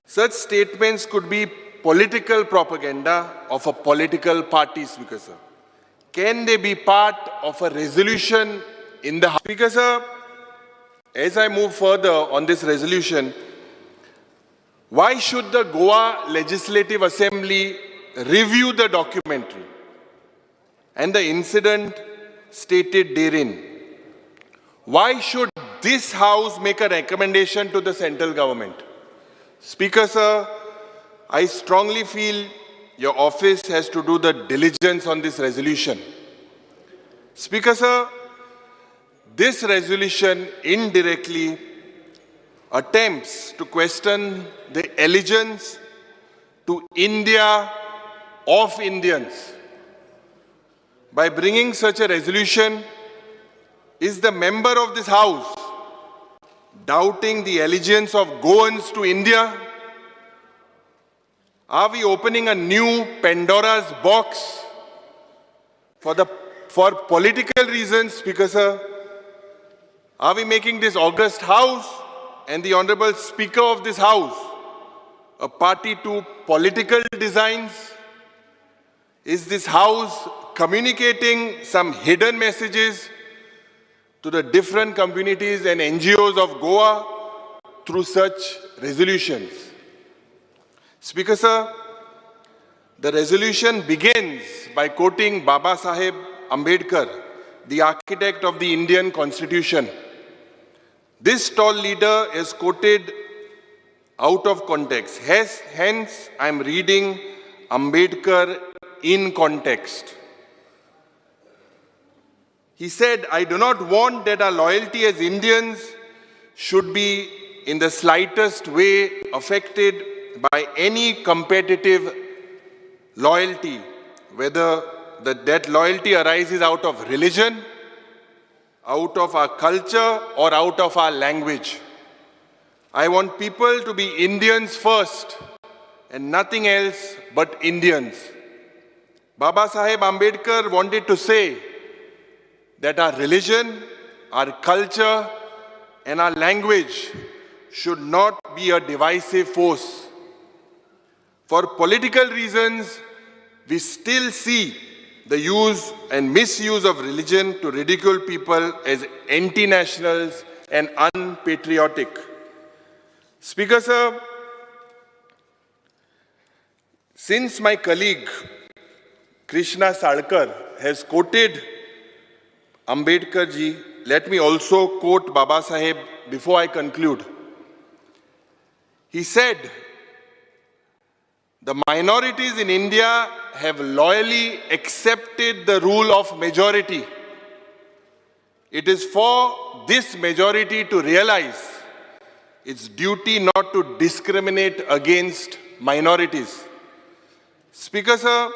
Such statements could be political propaganda of a political party, Speaker sir? Can they be part of a resolution in the House? Speaker sir, as I move further on this resolution, why should the Goa Legislative Assembly review the documentary and the incident stated therein? Why should this House make a recommendation to the central government? Speaker sir, I strongly feel your office has to do the diligence on this resolution. Speaker sir, this resolution indirectly attempts to question the allegiance to India of Indians. By bringing such a resolution, is the member of this House doubting the allegiance of Goans to India? Are we opening a new Pandora's box for political reasons, Speaker sir? Are we making this august House and the Honorable Speaker of this House a party to political designs? Is this House communicating some hidden messages to the different communities and NGOs of Goa through such resolutions? Speaker sir, the resolution begins by quoting Baba Saheb Ambedkar, the architect of the Indian Constitution. This tall leader is quoted out of context. Hence, I am reading Ambedkar in context. He said, "I do not want that our loyalty as Indians should be in the slightest way affected by any competitive loyalty, whether that loyalty arises out of religion, out of our culture, or out of our language. I want people to be Indians first and nothing else but Indians." Baba Saheb Ambedkar wanted to say that our religion, our culture, and our language should not be a divisive force. For political reasons, we still see the use and misuse of religion to ridicule people as anti-nationals and unpatriotic. Speaker sir, since my colleague Krishna Salkar has quoted Ambedkar ji, let me also quote Baba Saheb before I conclude. He said, "The minorities in India have loyally accepted the rule of majority. It is for this majority to realize its duty not to discriminate against minorities." Speaker sir,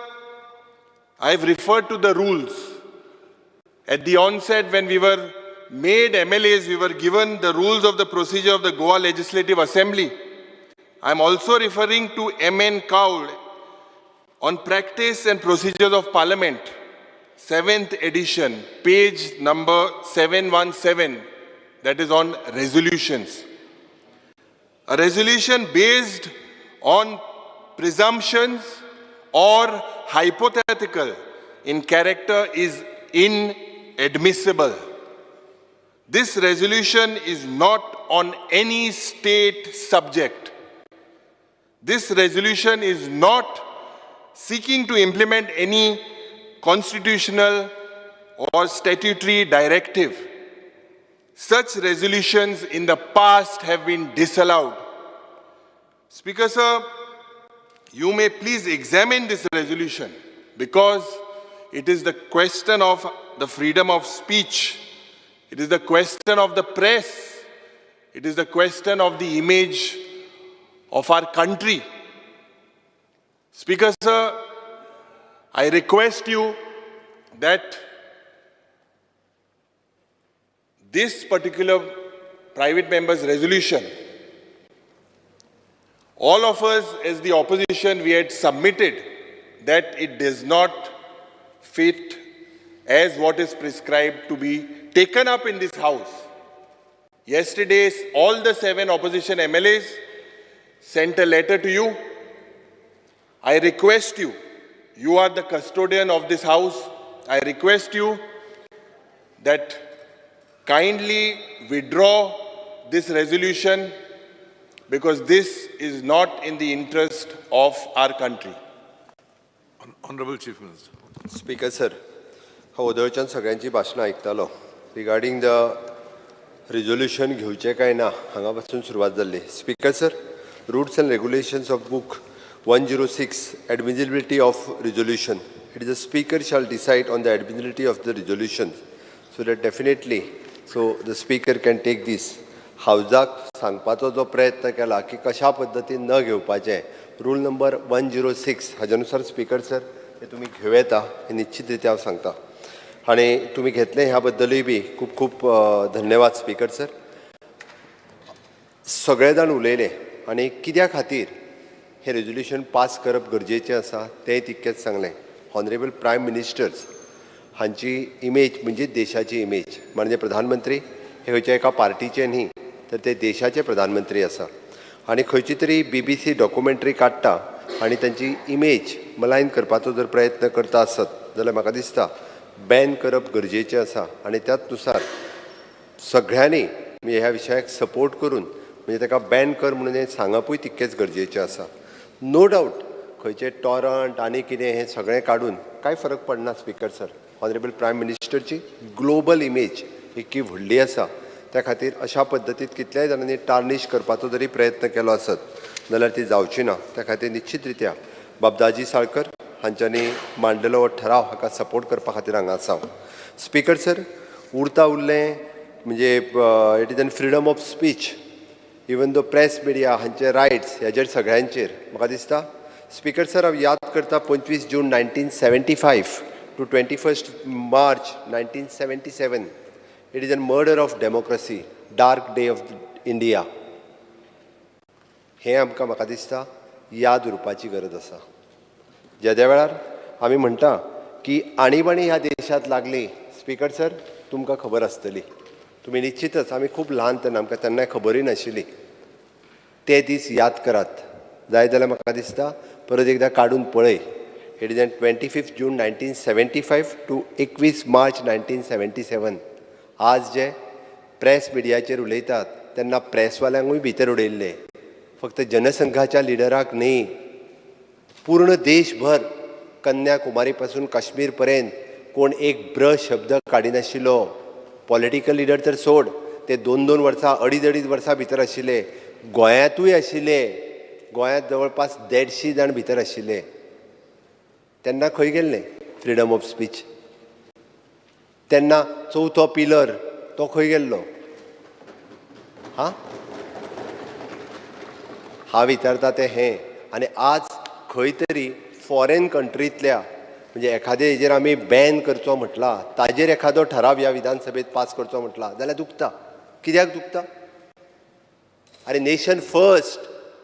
I have referred to the rules. At the onset, when we were made MLAs, we were given the rules of the procedure of the Goa Legislative Assembly. I am also referring to M.N. Kaul on Practice and Procedures of Parliament, 7th edition, page number 717, that is on resolutions. A resolution based on presumptions or hypothetical in character is inadmissible. This resolution is not on any state subject. This resolution is not seeking to implement any constitutional or statutory directive. Such resolutions in the past have been disallowed. Speaker sir, you may please examine this resolution because it is the question of the freedom of speech. It is the question of the press. It is the question of the image of our country. Speaker sir, I request you that this particular private member's resolution, all of us as the opposition, we had submitted that it does not fit as what is prescribed to be taken up in this House. Yesterday, all the 7 opposition MLAs sent a letter to you I request you, you are the custodian of this house, I request you that kindly withdraw this resolution because this is not in the interest of our country. Honorable Chief Minister. Speaker sir हांव वदळच्यान सगळ्यांची भाशणां आयकतालो regarding the resolution घेवचें काय ना हांगा पासून सुरवात जाल्ली. Speaker sir, rules end regulations of book 106 admissibility of resolution. It is the speaker shall decide on the admissibility of the resolution. So that definitely, so the speaker can take this. हावजाक सांगपाचो जो प्रयत्न केला की कशा पद्दतीन न घेवपाचें rule number 106 हाज्यानुसार speaker sir हे तुमी घेवं येता हे निश्चित रित्या हांव सांगता आनी तुमी घेतलें ह्या बद्दलूय बी खूब खूब धन्यवाद स्पीकर सर. सगळे जाण उलयले आनी कित्या खातीर हे रेजोल्यूशन पास करप गरजेचें आसा तेंय तितकेंच सांगलें. ऑनरेबल प्रायम मिनिस्टर्स हांची इमेज म्हणजे देशाची इमेज म्हणजे प्रधानमंत्री हे खंयच्या एका पार्टीचे न्ही तर ते देशाचे प्रधानमंत्री आसा आनी खंयची तरी BBC डॉक्युमेंटरी काडटा आनी तांची इमेज मलायन करपाचो जर प्रयत्न करता आसत जाल्यार म्हाका दिसता बॅन करप गरजेचें आसा आनी त्याच नुसार सगळ्यांनी म्हणजे ह्या विशयाक सपोर्ट करून म्हणजे ताका बॅन कर म्हणून हें सांगपूय तितकेंच गरजेचें आसा. नो डावट खंयचे टॉरंट आनी कितें हें सगळें काडून कांय फरक पडना स्पीकर सर. ऑनरेबल प्रायम मिनिस्टरची ग्लोबल इमेज इतकी व्हडली आसा त्या खातीर अशा पद्दतीन कितल्याय जाणांनी टार्निश करपाचो जरी प्रयत्न केलो आसत जाल्यार ती जावची ना. त्या खातीर निश्चित रित्या बाबदाजी साळकर हांच्यांनी मांडलेलो हो ठराव हाका सपोर्ट करपा खातीर हांगा आसा. स्पीकर सर, उरता उरलें म्हणजे it is an freedom of speech even though press media हांचे रायट्स ह्याचेर सगळ्यांचेर म्हाका दिसता स्पीकर सर हांव याद करता 25 जून 1975 to 21 March 1977. It is a murder of democracy, dark day of India. हे आमकां म्हाका दिसता याद उरपाची गरज आसा. ज्या वेळार आमी म्हणटा की आणीबाणी ह्या देशांत लागली स्पीकर सर तुमकां खबर आसतली तुमी निश्चितच आमी खूब ल्हान तेन्ना आमकां तेन्ना खबरूय नाशिल्ली ते दीस याद करात जाय जाल्यार म्हाका दिसता परत एकदां काडून पळय. It is N 25 June 1975 to 21 March 1977. आज जे प्रेस मिडियाचेर उलयतात तेन्ना प्रेसवाल्यांकूय भितर उडयल्ले फक्त जनसंघाच्या लिडराक न्ही पूर्ण देशभर कन्याकुमारी पासून काश्मीर पर्यंत कोण एक ब्रश शब्द काडिनाशिल्लो. पॉलिटिकल लिडर तर सोड ते 2-2 वर्सां 2.5 वर्सां भितर आशिल्ले. गोंयांतूय आशिल्ले. गोंयांत जवळपास 150 जाण भितर आशिल्ले. तेन्ना खंय गेल्ले फ्रिडम ऑफ स्पीच? तेन्ना चवथो पिलर तो खंय गेल्लो? हांव विचारता तें हें. आनी आज खंय तरी फॉरेन कंट्रींतल्या म्हणजे एखादे हेजेर आमी बॅन करचो म्हटला ताजेर एखादो ठराव ह्या विधानसभेत पास करचो म्हटला जाल्यार दुखता. कित्याक दुखता? अरे नेशन फर्स्ट.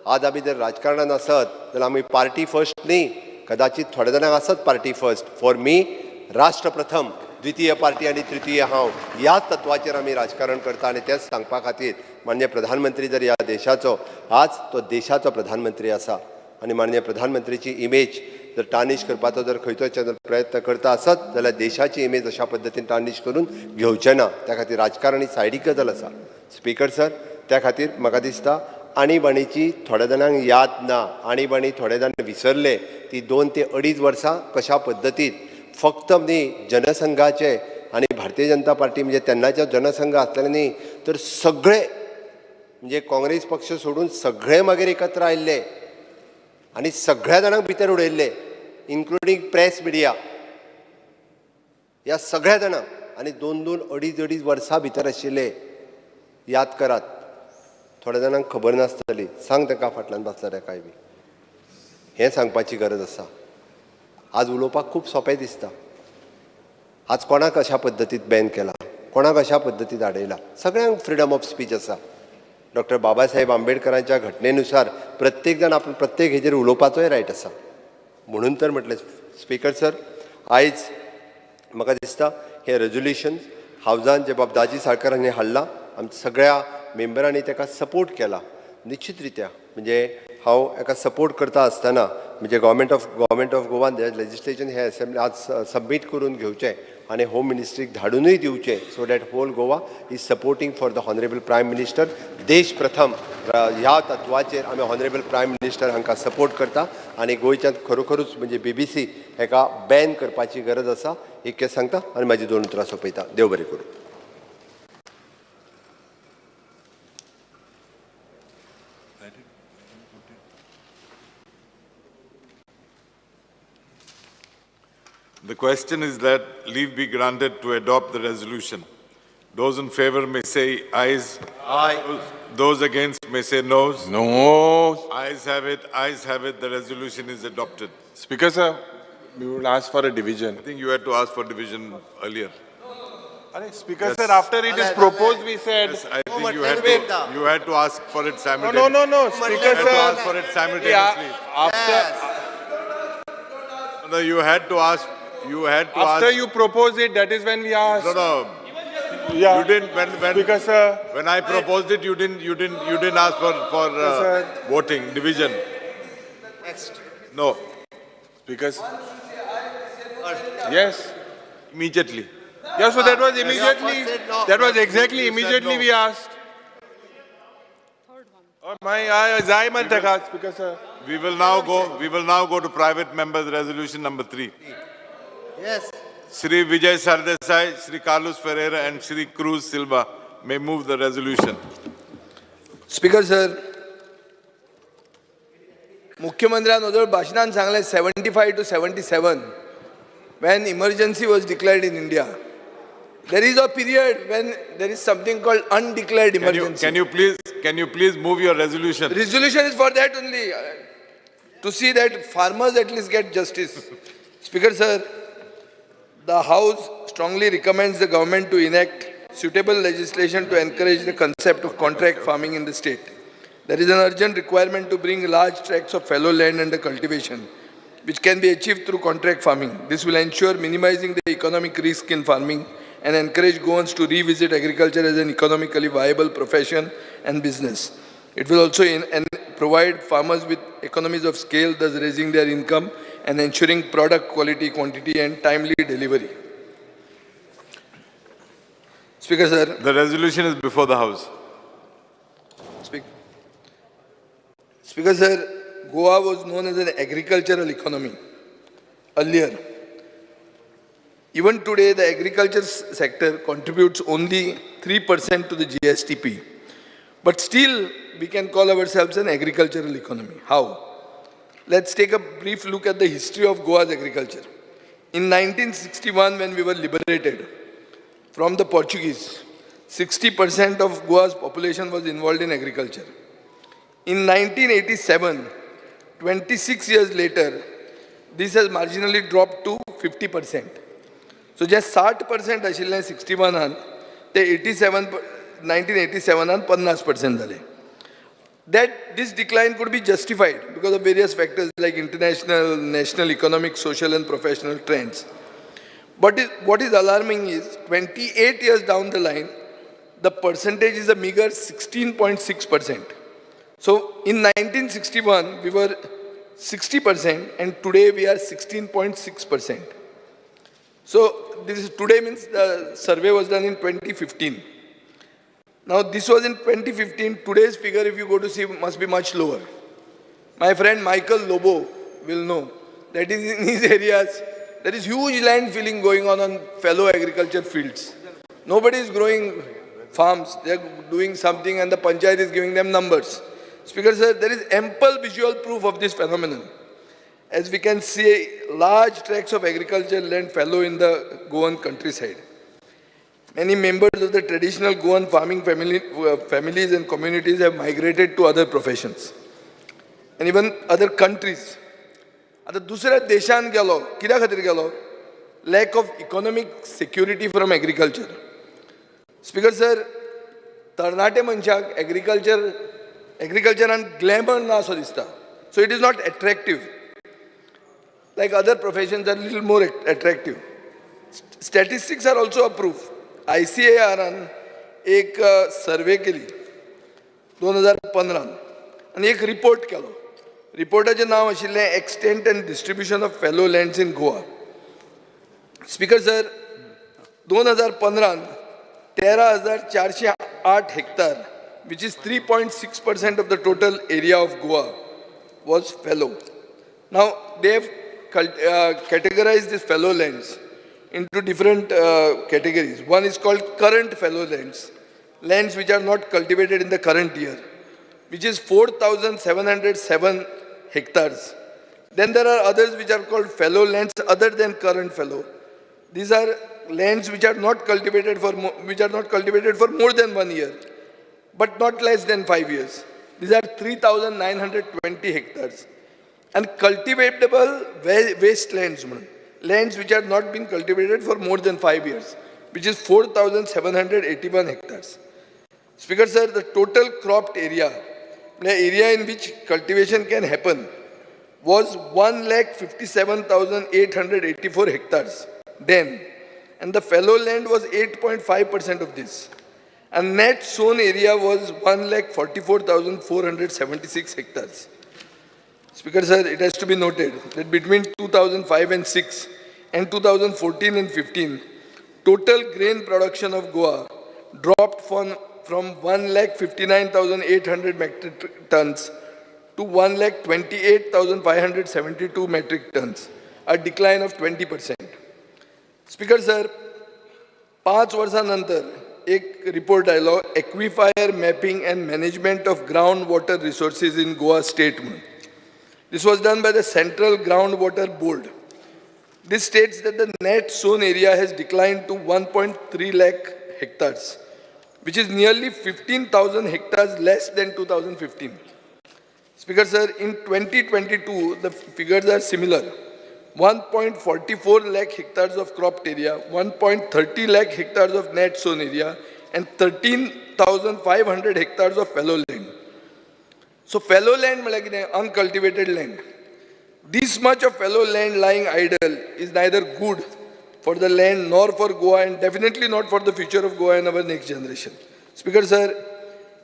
आज आमी जर राजकारणांत आसत जाल्यार आमी पार्टी फर्स्ट न्ही. कदाचित थोड्या जाणांक आसत पार्टी फर्स्ट. फॉर मी राष्ट्र प्रथम, द्वितीय पार्टी आनी तृतीय हांव ह्याच तत्वाचेर आमी राजकारण करता आनी तेच सांगपा खातीर माननीय प्रधानमंत्री जर ह्या देशाचो आज तो देशाचो प्रधानमंत्री आसा आनी माननीय प्रधानमंत्रीची इमेज जर टार्निश करपाचो जर खंयचो प्रयत्न करता आसत जाल्यार देशाची इमेज अशा पद्दतीन टार्निश करून घेवचें ना. त्या खातीर राजकारण ही सायडीक गजाल आसा स्पीकर सर. त्या खातीर म्हाका दिसता आणीबाणीची थोड्या जाणांक याद ना. आणीबाणी थोडे जाण विसरले. ती 2 ते 2.5 वर्सां कशा पद्दतीन फक्त न्ही जनसंघाचे आनी भारतीय जनता पार्टी म्हणजे तेन्नाचो जनसंघ आसलेले न्ही तर सगळे म्हणजे काँग्रेस पक्ष सोडून सगळे मागीर एकत्र आयिल्ले आनी सगळ्या जाणांक भितर उडयल्ले इन्क्लुडींग प्रेस मिडिया ह्या सगळ्या जाणांक आनी 2-2, 2.5 वर्सां भितर आशिल्ले. याद करात. थोड्या जाणांक खबर नासतली. सांग ताका फाटल्यान बसला ताकाय बी हें सांगपाची गरज आसा. आज उलोवपाक खूब सोंपें दिसता. आज कोणाक अशा पद्दतीन बॅन केला, कोणाक अशा पद्दतीन आडयला. सगळ्यांक फ्रिडम ऑफ स्पीच आसा. डॉक्टर बाबासाहेब आंबेडकरांच्या घटनेनुसार प्रत्येक जाण आपण प्रत्येक हेजेर उलोवपाचोय रायट आसा. म्हणून तर म्हटलें स्पीकर सर आयज म्हाका दिसता हे रेजोल्यूशन हावजान जे बाबदाजी साळकर हांणी हाडलां आमच्या सगळ्या मेंबरांनी ताका सपोर्ट केला. निश्चित रित्या म्हणजे हांव हाका सपोर्ट करता आसतना म्हणजे गव्हर्मेंट ऑफ गोवान लेजिस्लेशन हे असेंब्ली आज सबमीट करून घेवचें आनी होम मिनिस्ट्रीक धाडूनय दिवचें so that whole Goa is supporting for the honourable prime minister. देश प्रथम ह्या तत्वाचेर आमी हॉनरेबल प्रायम मिनिस्टर हांकां सपोर्ट करता आनी गोंयच्यान खरोखरूच म्हणजे BBC हेका बॅन करपाची गरज आसा इतकें सांगता आनी म्हाजी 2 उतरां सोंपयता. देव बरें करूं. The question is that leave be granted to adopt the resolution. Those in favor may say ayes. Aye. Those against may say noes. No. Ayes have it. Ayes have it. The resolution is adopted. Speaker sir, we will ask for a division. I think you had to ask for division earlier. Speaker sir, after it is proposed, we said. Yes, I think you had to ask for it simultaneously. No. Speaker You had to sir. ask for it simultaneously. No, you had to ask. After you propose it, that is when we ask. No. Yeah. You didn't. Speaker sir. When I proposed it, you didn't ask for sir. voting division. Next. No, Speaker sir. Yes. immediately. Yeah, so that was immediately, that was exactly immediately we asked. Oh my, I Speaker sir. We will now go to private members resolution number 3. Yes. Shri Vijay Sardesai, Shri Carlos Ferreira and Shri Cruz Silva may move the resolution. Speaker sir, मुख्यमंत्र्यान ओदळ भाशणान सांगले 75 to 77 when emergency was declared in India. There is a period when there is something called undeclared emergency. Can you please move your resolution? Resolution is for that only, to see that farmers at least get justice. Speaker sir, the House strongly recommends the government to enact suitable legislation to encourage the concept of contract farming in the state. There is an urgent requirement to bring large tracts of fallow land under cultivation, which can be achieved through contract farming. This will ensure minimizing the economic risk in farming and encourage Goans to revisit agriculture as an economically viable profession and business. It will also provide farmers with economies of scale, thus raising their income and ensuring product quality, quantity and timely delivery. Speaker sir. The resolution is before the House. Speaker sir, Goa was known as an agricultural economy earlier. Even today, the agriculture sector contributes only 3% to the GSTP. But still, we can call ourselves an agricultural economy. How? Let's take a brief look at the history of Goa's agriculture. In 1961, when we were liberated from the Portuguese, 60% of Goa's population was involved in agriculture. In 1987, 26 years later, this has marginally dropped to 50%. So just 60% आशिल्लें 61 ते 1987 50% जालें. That this decline could be justified because of various factors like international, national, economic, social and professional trends. But what is alarming is 28 years down the line, the percentage is a meager 16.6%. So in 1961, we were 60% and today we are 16.6%. So this is today means the survey was done in 2015. Now this was in 2015, today's figure if you go to see must be much lower. My friend Michael Lobo will know that is in his areas, there is huge land filling going on fallow agriculture fields. Nobody is growing farms, they are doing something and the panchayat is giving them numbers. Speaker sir, there is ample visual proof of this phenomenon. As we can see, large tracts of agricultural land fallow in the Goan countryside. Many members of the traditional Goan farming families and communities have migrated to other professions. And even other countries. आता दुसऱ्या देशान गेलो, कित्या खातीर गेलो? Lack of economic security from agriculture. Speaker sir, तरणाटे मनशाक agriculture glamour ना असो दिसता. So it is not attractive. Like other professions are a little more attractive. Statistics are also a proof. ICAR एक सर्वे केली 2015 आणि एक रिपोर्ट केलो रिपोर्टाचें नांव आशिल्लें extent end distribution of fellow lands in Goa. Speaker sir, 2015 13,408 hectare, which is 3.6% of the total area of Goa, was fallow. Now, they have categorized these fallow lands into different categories. One is called current fallow lands, lands which are not cultivated in the current year, which is 4,707 hectares. Then there are others which are called fallow lands other than current fallow. These are lands which are not cultivated for more than 1 year, but not less than 5 years. These are 3,920 hectares. And cultivatable wastelands, lands which have not been cultivated for more than 5 years, which is 4,781 hectares. Speaker sir, the total cropped area, the area in which cultivation can happen, was 1,57,884 hectares then, and the fallow land was 8.5% of this. And net sown area was 1,44,476 hectares. Speaker sir, it has to be noted that between 2005 and 6 and 2014 and 15, total grain production of Goa dropped from 1,59,800 metric tons to 1,28,572 metric tons, a decline of 20%. Speaker sir, 5 वर्षानंतर एक report आयलो aquifer mapping and management of ground water resources in Goa state म्हणून. This was done by the Central Groundwater Board. This states that the net sown area has declined to 1.3 lakh hectares, which is nearly 15,000 hectares less than 2015. Speaker sir, in 2022, the figures are similar. 1.44 lakh hectares of cropped area, 1.30 lakh hectares of net sown area, and 13,500 hectares of fallow land. So fallow land means uncultivated land. This much of fallow land lying idle is neither good for the land nor for Goa, and definitely not for the future of Goa and our next generation. Speaker sir,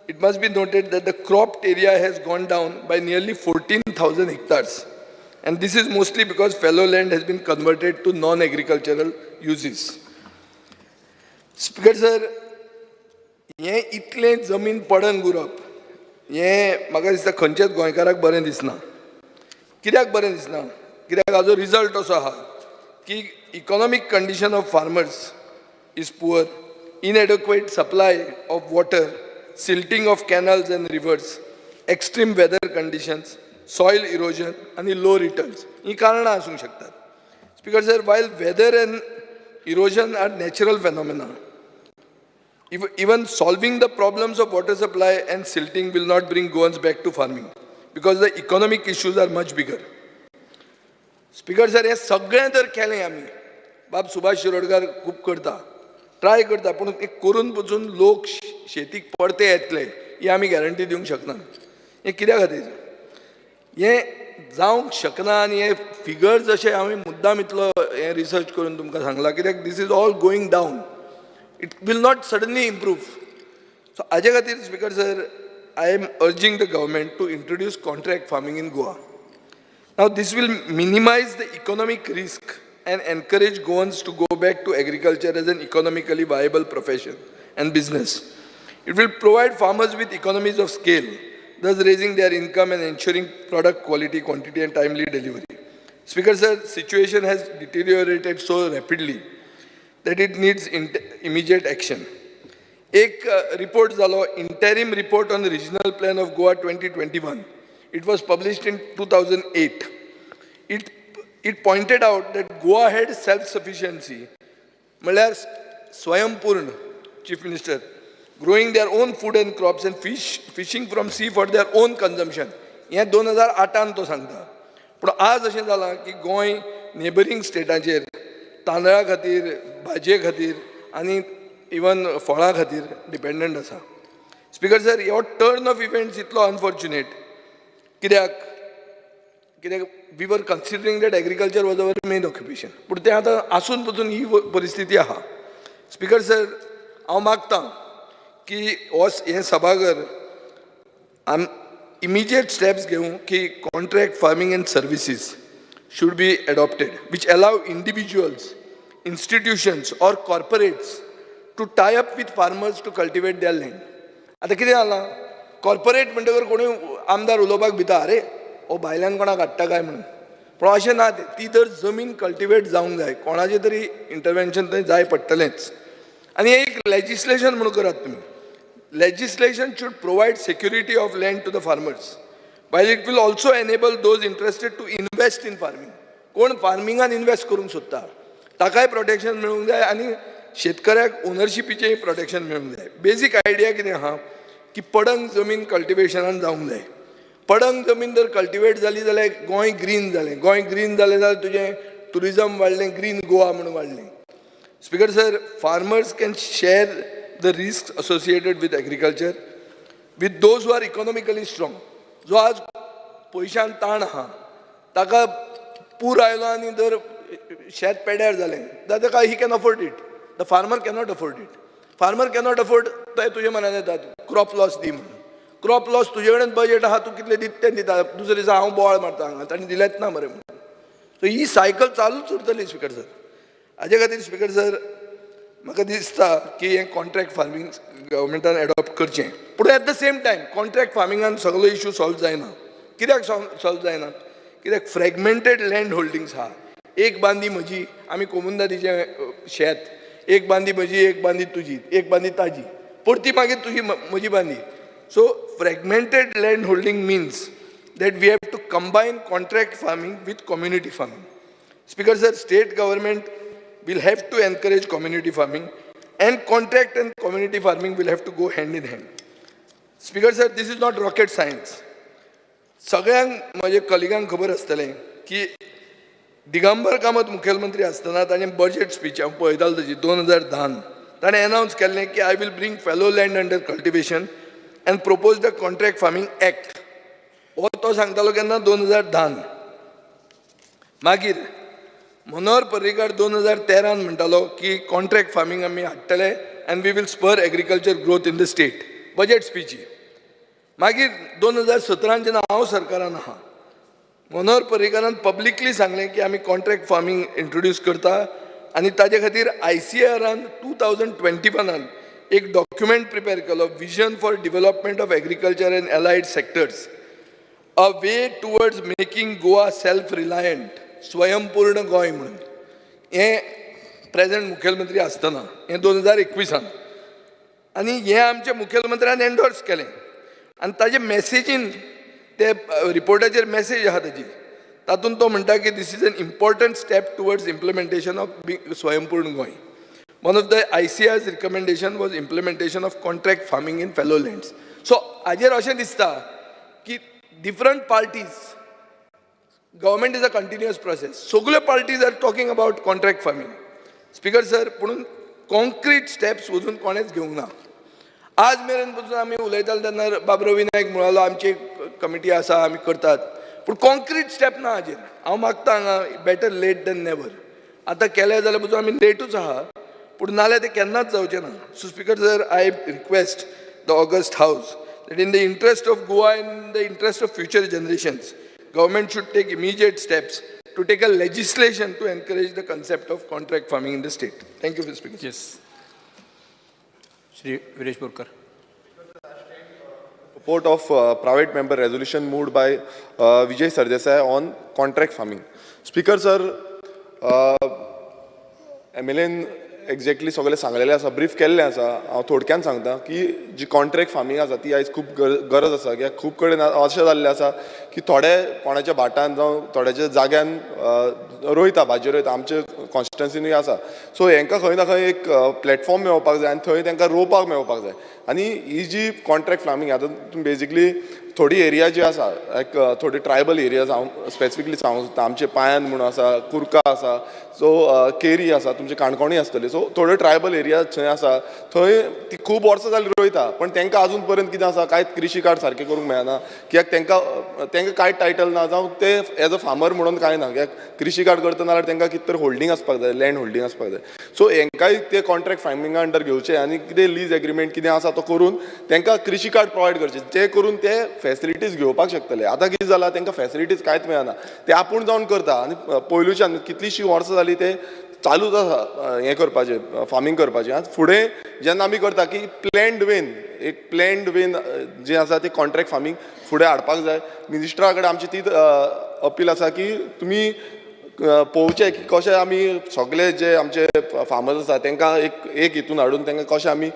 it must be noted that the cropped area has gone down by nearly 14,000 hectares. And this is mostly because fallow land has been converted to non-agricultural uses. Speaker sir, हे इतले जमीन पडन उरप, हे म्हाका दिसता खंयच्याच गोंयकाराक बरें दिसना. कित्याक बरें दिसना? कित्याक हाजो रिजल्ट असो आहा की economic condition of farmers is poor, inadequate supply of water, silting of canals and rivers, extreme weather conditions, soil erosion and low returns. ही कारणां आसूंक शकतात. Speaker sir, while weather and erosion are natural phenomena, even solving the problems of water supply and silting will not bring Goans back to farming because the economic issues are much bigger. Speaker sir, हे सगळें तर केलें आमी. बाब सुभाष शिरोडकर खूब करता, try करता, पूण करून पसून लोक शेतीक परते येतले ही आमी गॅरंटी दिवंक शकना. हें कित्या खातीर? हें जावंक शकना आनी हे फिगर्स अशे हांवें मुद्दाम इतलो हें रिसर्च करून तुमकां सांगला, कित्याक this is all going down. It will not suddenly improve. So, हाजे खातीर Speaker sir, I am urging the government to introduce contract farming in Goa. Now, this will minimize the economic risk and encourage Goans to go back to agriculture as an economically viable profession and business. It will provide farmers with economies of scale, thus raising their income and ensuring product quality, quantity and timely delivery. Speaker sir, situation has deteriorated so rapidly that it needs immediate action. एक report झालो, interim report on the regional plan of Goa 2021. It was published in 2008. It pointed out that Goa had self-sufficiency, म्हळ्यार स्वयंपूर्ण, Chief Minister, growing their own food and crops and fishing from sea for their own consumption. हे 2008 तो सांगता. पूण आज अशें जालां की गोंय नेबरिंग स्टेटाचेर तांदळा खातीर, भाजये खातीर आनी इवन फळां खातीर डिपेंडंट आसा. स्पीकर सर, हो टर्न ऑफ इव्हेंट्स इतलो अनफॉर्च्युनेट कित्याक we were considering that agriculture was our main occupation, पूण तें आतां आसून पसून ही परिस्थिती आहा. स्पीकर सर, हांव मागतां की हे सभाघर immediate steps घेऊ की contract farming and services should be adopted, which allow individuals, institutions or corporates to tie up with farmers to cultivate their land. आता कितें जालां कॉर्पोरेट म्हणटकर कोणी आमदार उलोवपाक भिता अरे ओ भायल्यान कोणाक हाडटा काय म्हणून पूण अशें ना तें ती जर जमीन कल्टिवेट जावंक जाय कोणाचें तरी इंटरवेन्शन थंय जाय पडटलेंच आनी एक लेजिस्लेशन म्हणून करात तुमी legislation should provide security of land to the farmers while it will also enable those interested to invest in farming कोण फार्मिंगान इन्वेस्ट करूंक सोदता ताकाय प्रोटेक्शन मेळूंक जाय आनी शेतकऱ्याक ओनरशिपीचेंय प्रोटेक्शन मेळूंक जाय बेजीक आयडिया कितें आहा की पडंग जमीन कल्टिवेशनान जावंक जाय पडंग जमीन जर कल्टिवेट जाली जाल्यार गोंय ग्रीन जालें गोंय ग्रीन जालें जाल्यार तुजें टुरिजम वाडलें ग्रीन गोवा म्हणून वाडलें speaker sir farmers can share the risks associated with agriculture with those who are economically strong. जो आज पयशान ताण आहा ताका पूर आयलो आनी जर शेत पेड्यार जालें जाल्यार ताका he can afford it the farmer cannot afford it farmer cannot afford ते तुजे मनान येता क्रॉप लॉस दी म्हणून क्रॉप लॉस तुजे कडेन बजेट आहा तूं कितलें दिता तें दिता दुसरे दिसा हांव बोवाळ मारता हांगा ताणें दिलेंच ना मरे म्हणून सो ही सायकल चालूच उरतली स्पीकर सर हाजे खातीर स्पीकर सर म्हाका दिसता की हें कॉन्ट्रॅक्ट फार्मींग गव्हर्मेंटान एडॉप्ट करचें पूण at the same time contract फार्मिंगान सगळो इशू सॉल्व जायना कित्याक सॉल्व जायना कित्याक फ्रॅगमेंटेड लँड होल्डिंग्स आहा एक बांदी म्हजी आमी कोमुंदादीचें शेत एक बांदी म्हजी एक बांदी तुजी एक बांदी ताजी परती मागीर तुजी म्हजी बांदी so fragmented land holding means that we have to combine contract farming with community farming speaker sir state government will have to encourage community farming and contract and community farming will have to go hand in hand. Speaker sir, this is not rocket science. सगळ्यांक माझे कलिगांक खबर आसतलें की दिगंबर कामत मुखेलमंत्री आसतना ताणें budget speech हांव पळयतालो ताची 2010 ताणें अनावन्स केल्लें की I will bring fellow land under cultivation and propose the contract farming act हो तो सांगतालो केन्ना 2010 मागीर मनोहर पर्रीकार 2013 म्हणटालो की कॉन्ट्रॅक्ट फार्मींग आमी हाडटले and we will spur agriculture growth in the state budget स्पीची मागीर 2017 जेन्ना हांव सरकारान आहा मनोहर पर्रीकारान पब्लिकली सांगलें की आमी कॉन्ट्रॅक्ट फार्मींग इंट्रोड्यूस करता आनी ताजे खातीर ICARन 2021 एक डॉक्युमेंट प्रिपेर केलो vision for development of agriculture end allied sectors a way towards making Goa self reliant स्वयंपूर्ण गोंय म्हणून हें प्रेझेंट मुखेलमंत्री आसतना हें 2021 आनी हें आमच्या मुखेलमंत्र्यान एंडोर्स केलें आनी ताजे मॅसेजीन ते रिपोर्टाचेर मॅसेज आहा ताजी तातूंत तो म्हणटा की this is an important step towards implementation of Swayampurna Goa one of the ICAR's recommendation was implementation of contract farming in fallow lands so हाजेर अशें दिसता की different parties government is a continuous process. Sogule parties are talking about contract farming. Speaker sir, पुणून concrete steps वचून कोणेच घेवंक ना. आज मेरेन पसून आमी उलयताले तेन्ना बाबरो विनायक म्हणालो आमची कमिटी आसा आमी करतात पूण कॉन्क्रीट स्टेप ना हाजेर हांव मागता हांगा बेटर लेट दॅन नेवर आतां केलें जाल्यार पसून आमी लेटूच आहा पूण नाल्यार तें केन्नाच जावचें ना so speaker sir I request the august house that in the interest of Goa in the interest of future generations government should take immediate steps to take a legislation to encourage the concept of contract farming in the state. Thank you for speaking. Yes. Shri Viresh Borkar. Support of private member resolution moved by Vijay Sardesai on contract farming. Speaker sir, MLA exactly सगळें सांगलेलें आसा brief केल्लें आसा हांव थोडक्यान सांगता की जी contract farming आसा ती आयज खूब गरज आसा कित्याक खूब कडेन अशें जाल्लें आसा की थोडे कोणाच्या भाटान जावं थोड्याच्या जाग्यान रोयता भाजी रोयता आमचे कॉन्स्टिट्युएन्सीनूय आसा सो हांकां खंय ना खंय एक प्लॅटफॉर्म मेळोवपाक जाय आनी थंय तांकां रोवपाक मेळोवपाक जाय आनी ही जी कॉन्ट्रॅक्ट फार्मींग आतां बेजिकली थोडी एरिया जी आसा लायक थोडी ट्रायबल एरियाज हांव स्पेसिफिकली सांगूंक सोदता आमचे पायन म्हणून आसा कुर्का आसा सो केरी आसा तुमचे काणकोणी आसतली सो थोड्यो ट्रायबल एरिया थंय आसा थंय ती खूब वर्सां जालीं रोयता पण तांकां आजून पर्यंत कितें आसा कांयच कृशी कार्ड सारकें करूंक मेळना कित्याक तांकां कांय टायटल ना जावं ते एज अ फार्मर म्हणून कांय ना कित्याक कृशी कार्ड करता नाल्यार तांकां कितें तरी होल्डिंग आसपाक जाय लँड होल्डिंग आसपाक जाय सो हांकांय ते कॉन्ट्रॅक्ट फार्मिंगा अंडर घेवचे आनी कितें लीज एग्रीमेंट कितें आसा तो करून तांकां कृशी कार्ड प्रोवायड करचे जे करून ते फॅसिलिटीज घेवपाक शकतले. आतां कितें जालां, तांकां फॅसिलिटीज कांयच मेळना. ते आपूण जावन करता आनी पयलुच्यान कितलींशीं वर्सां जालीं ते चालूच आसा हें करपाचें, फार्मींग करपाचें. आतां फुडें जेन्ना आमी करता की प्लॅन्ड वेन जें आसा ती कॉन्ट्रॅक्ट फार्मींग फुडें हाडपाक जाय. मिनिस्टरा कडेन आमची तीच अपील आसा की तुमी पळोवचें की कशें आमी सगळे जे आमचे फार्मर्स आसा तांकां एक हितून हाडून तांकां कशें आमी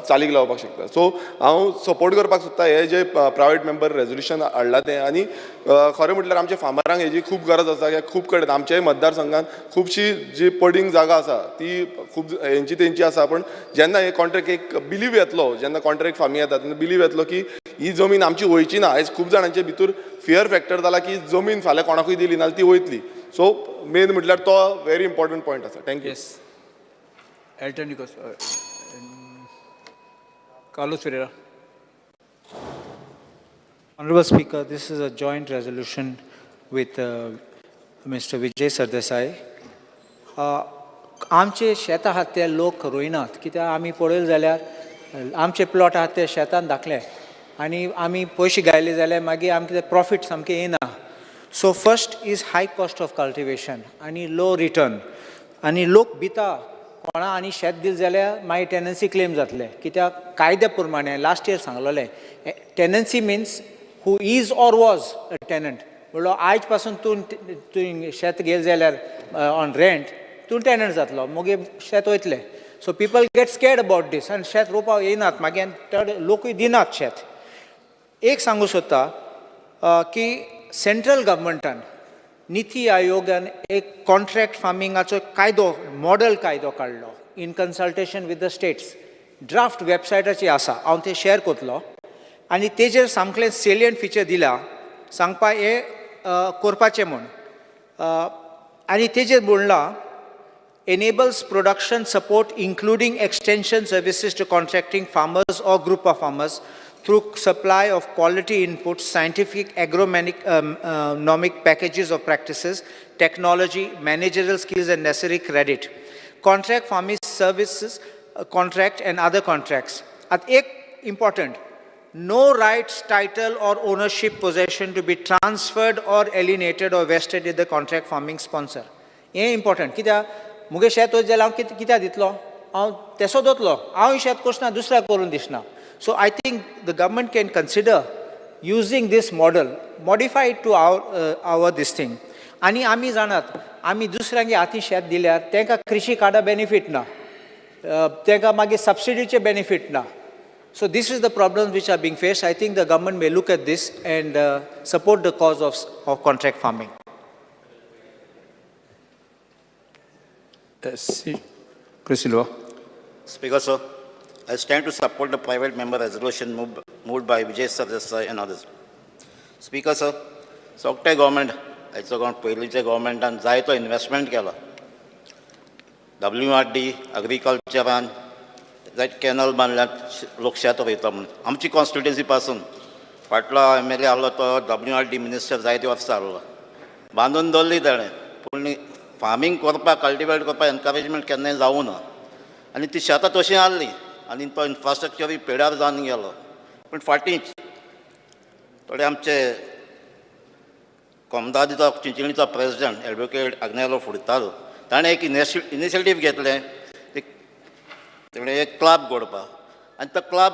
चालीक लावपाक शकता. सो हांव सपोर्ट करपाक सोदता हे जे प्रायवेट मेंबर रेजोल्युशन हाडला तें. आनी खरें म्हटल्यार आमच्या फार्मरांक हेजी खूब गरज आसा, कित्याक खूब कडेन आमच्याय मतदारसंघात खुबशी जी पडींग जागा आसा ती खूब तेंची आसा. पण जेन्ना हे कॉन्ट्रॅक्ट एक बिलीव येतलो, जेन्ना कॉन्ट्रॅक्ट फार्मींग येता तेन्ना बिलीव येतलो की ही जमीन आमची वयची ना. आयज खूब जाणांचे भितर फियर फॅक्टर जाला की जमीन फाल्यां कोणाकूय दिली नाल्यार ती वयतली. सो मेन म्हटल्यार तो व्हेरी इम्पॉर्टंट पॉयंट आसा. थँक्यू. येस एल्टन निकोस Carlos Ferreira. Honorable Speaker, this is a joint resolution with Mr. Vijay Sardesai. आमचे शेतां आहात ते लोक रोयनात, कित्याक आमी पळयलें जाल्यार आमचे प्लॉट आहात ते शेतान दाखले आनी आमी पयशे घायले जाल्यार मागीर आमकां प्रॉफीट सामकें येना. So first is hi cost of cultivation आनी लो रिटर्न. आनी लोक भिता कोणा आनी शेत दिलें जाल्यार मागीर टेनन्सी क्लेम जातले, कित्याक कायद्या प्रमाणे लास्ट इयर सांगलोलें tenancy means who is or was a tenant. म्हणलो आयज पासून तूं शेत गेल जाल्यार ऑन रेंट तूं टेनंट जातलो, मगीर शेत वयतलें. So people get scared about these आनी शेत रोवपाक येनात, मागीर चड लोकूय दिनात शेत. एक सांगू सोदता की सेंट्रल गव्हर्मेंटान निती आयोगान एक कॉन्ट्रॅक्ट फार्मिंगाचो कायदो मॉडल कायदो काडलो in consultation with the states. Draft वेबसायटाचेर आसा, हांव ते शेअर करतलो. आनी तेजेर सामकें सेलियंट फिचर दिला सांगपा हे करपाचें म्हूण. आनी तेजेर म्हणलां enables production support including extension services to contracting farmers or group of farmers through supply of quality inputs, scientific agronomic packages of practices, technology, managerial skills and necessary credit. Contract farming services, contract and other contracts. At ek important, no rights, title or ownership possession to be transferred or alienated or vested in the contract farming sponsor. हे important. कित्याक मुगे शेत वयत जाल्यार हांव कित्याक दितलो, हांव तेसो दोतलो, हांव शेत करचना दुसऱ्याक करून दिसना. So I think the government can consider using this model, modify to our this thing. आनी आमी जाणात आमी दुसऱ्यांगे हाती शेत दिल्यार तांकां कृशी कार्डा बेनिफीट ना, तांकां मागीर सबसिडीचे बेनिफीट ना. So this is the problems which are being faced. I think the government may look at this and support the cause of contract farming. Chris Silva. Speaker, sir, I stand to support the private member resolution moved by Vijay Sardesai and others. Speaker, sir, Sogte government, पयलींच्या गव्हर्मेंटान जायतो investment केला. WRD, एग्रीकल्चरान जायत canal बांदल्यात लोक शेत रोयता म्हणून. आमची constituency पासून फाटलो MLA आहलो तो WRD मिनिस्टर जायते वर्सां आहलो, बांदून दवरली ताणें, पूण फार्मींग करपाक कल्टिवेट करपाक एनकरेजमेंट केन्नाय जावूं ना. आनी ती शेतां तशीं आहलीं आनी तो इन्फ्रास्ट्रक्चरूय पेड्यार जावन गेलो. पूण फाटींच थोडे आमचे कोमदादीचो चिंचणीचो प्रेसिडेंट एडवोकेट आग्नेलो फुडतालो, ताणें एक इनिशिएटीव घेतलें, ताणें एक क्लब घडपाक. आनी तो क्लब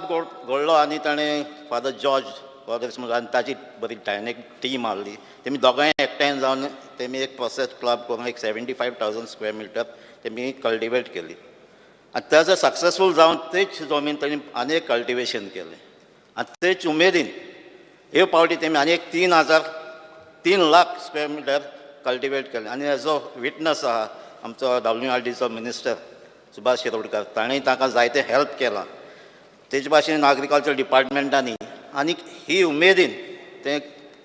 घडलो आनी ताणें फादर जॉर्ज वॉगर्स म्हणून आनी ताची बरी डायनेक टीम आहली. तेमी दोगांय एकठांय जावन तेमी एक प्रोसेस क्लब करून एक 75,000 स्क्वेअर मिटर तेमी कल्टिवेट केली. आनी तेजो सक्सेसफूल जावन तेच जमीन तांणी आनी एक कल्टिवेशन केलें. आनी तेच उमेदीन ह्यो पावटी तेमी आनी एक 3 लाख स्क्वेअर मिटर कल्टिवेट केलें. आनी हेजो विटनस आहा आमचो WRDचो मिनिस्टर सुभाष शिरोडकर, ताणेंय ताका जायते हेल्प केलां. तेजे भाशेन एग्रीकल्चर डिपार्टमेंटांनी आनी ही उमेदीन तें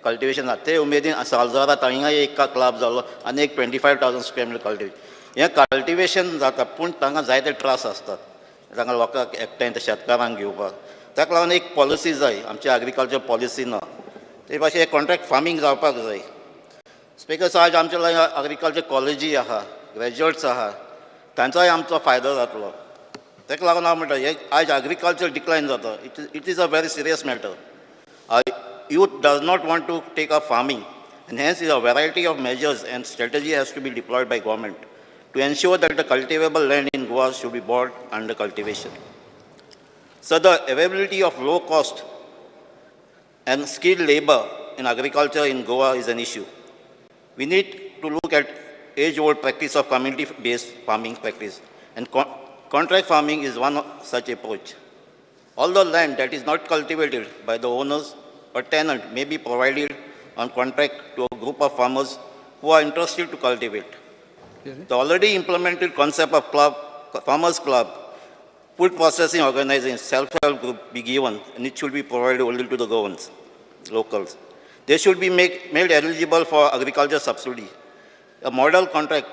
कल्टिवेशन जाता ते उमेदीन सालजोरा तांकांय एक क्लब जालो आनी एक 25,000 स्क्वेअर मिटर कल्टिवेशन. हें कल्टिवेशन जाता पूण तांकां जायते त्रास आसतात, तांकां लोकांक एकठांय शेतकारांक घेवपाक. ताका लागून एक पॉलिसी जाय, आमची एग्रीकल्चर पॉलिसी ना ते भाशेन कॉन्ट्रॅक्ट फार्मींग जावपाक जाय. स्पिकर, आज आमचे लागीं एग्रीकल्चर कॉलेजी आहा, ग्रॅज्युएट्स आहा, तांचोय आमचो फायदो जातलो. ताका लागून हांव म्हणटा आयज एग्रीकल्चर डिक्लायन जाता, it is a very serious matter. youth does not want to take up farming, and hence a variety of measures and strategy has to be deployed by government to ensure that the cultivable land in Goa should be brought under cultivation. So the availability of low cost and skilled labor in agriculture in Goa is an issue. We need to look at age-old practice of community-based farming practice, and contract farming is one such approach. Although land that is not cultivated by the owners or tenant may be provided on contract to a group of farmers who are interested to cultivate. The already implemented concept of farmers club, food processing organization, self-help group be given, and it should be provided only to the governments, locals. They should be made eligible for agriculture subsidy. A model contract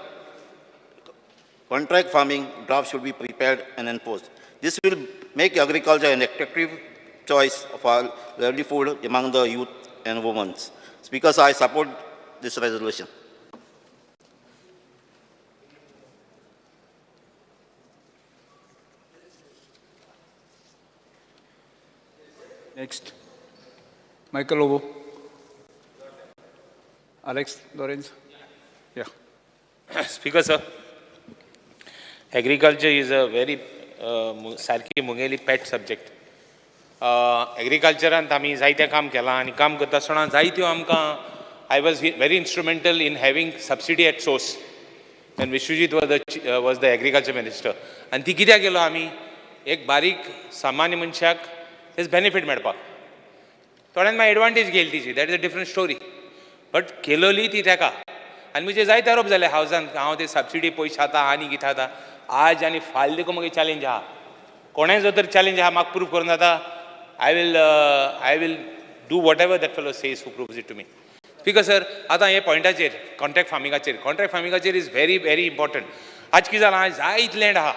farming draft should be prepared and enforced. This will make agriculture an attractive choice for livelihood among the youth and women. Because I support this resolution. Next. Michael Lobo. Alex Lorenz. Yeah. Speaker, sir. Agriculture is a very सारकी मुगेली पेट subject. एग्रीकल्चरांत आमी जायतें काम केलां आनी काम करता आसतना जायत्यो आमकां I was very instrumental in having subsidy at source when Vishwajit was the agriculture minister. आनी ती कित्याक केलो आमी एक बारीक सामान्य मनशाक तेच बेनिफीट मेळपाक. थोड्यांक मागीर एडवांटेज घेयली तिची, that is a different story. But केलोली ती तेका. आनी म्हजे जायते आरोप जाले हावजान हांव ते सबसिडी पयशे खाता आनी कितें खाता. आज आनी फाल्यां देखून म्हगे चॅलेंज आहा. कोणाय जो तर चॅलेंज आहा म्हाका प्रूव करून जाता. I will do whatever that fellow says who proves it to me. Because sir, आतां हे पॉयंटाचेर कॉन्ट्रॅक्ट फार्मिंगाचेर इज व्हेरी व्हेरी इम्पॉर्टंट. आज कितें जालां जायत लँड आहा.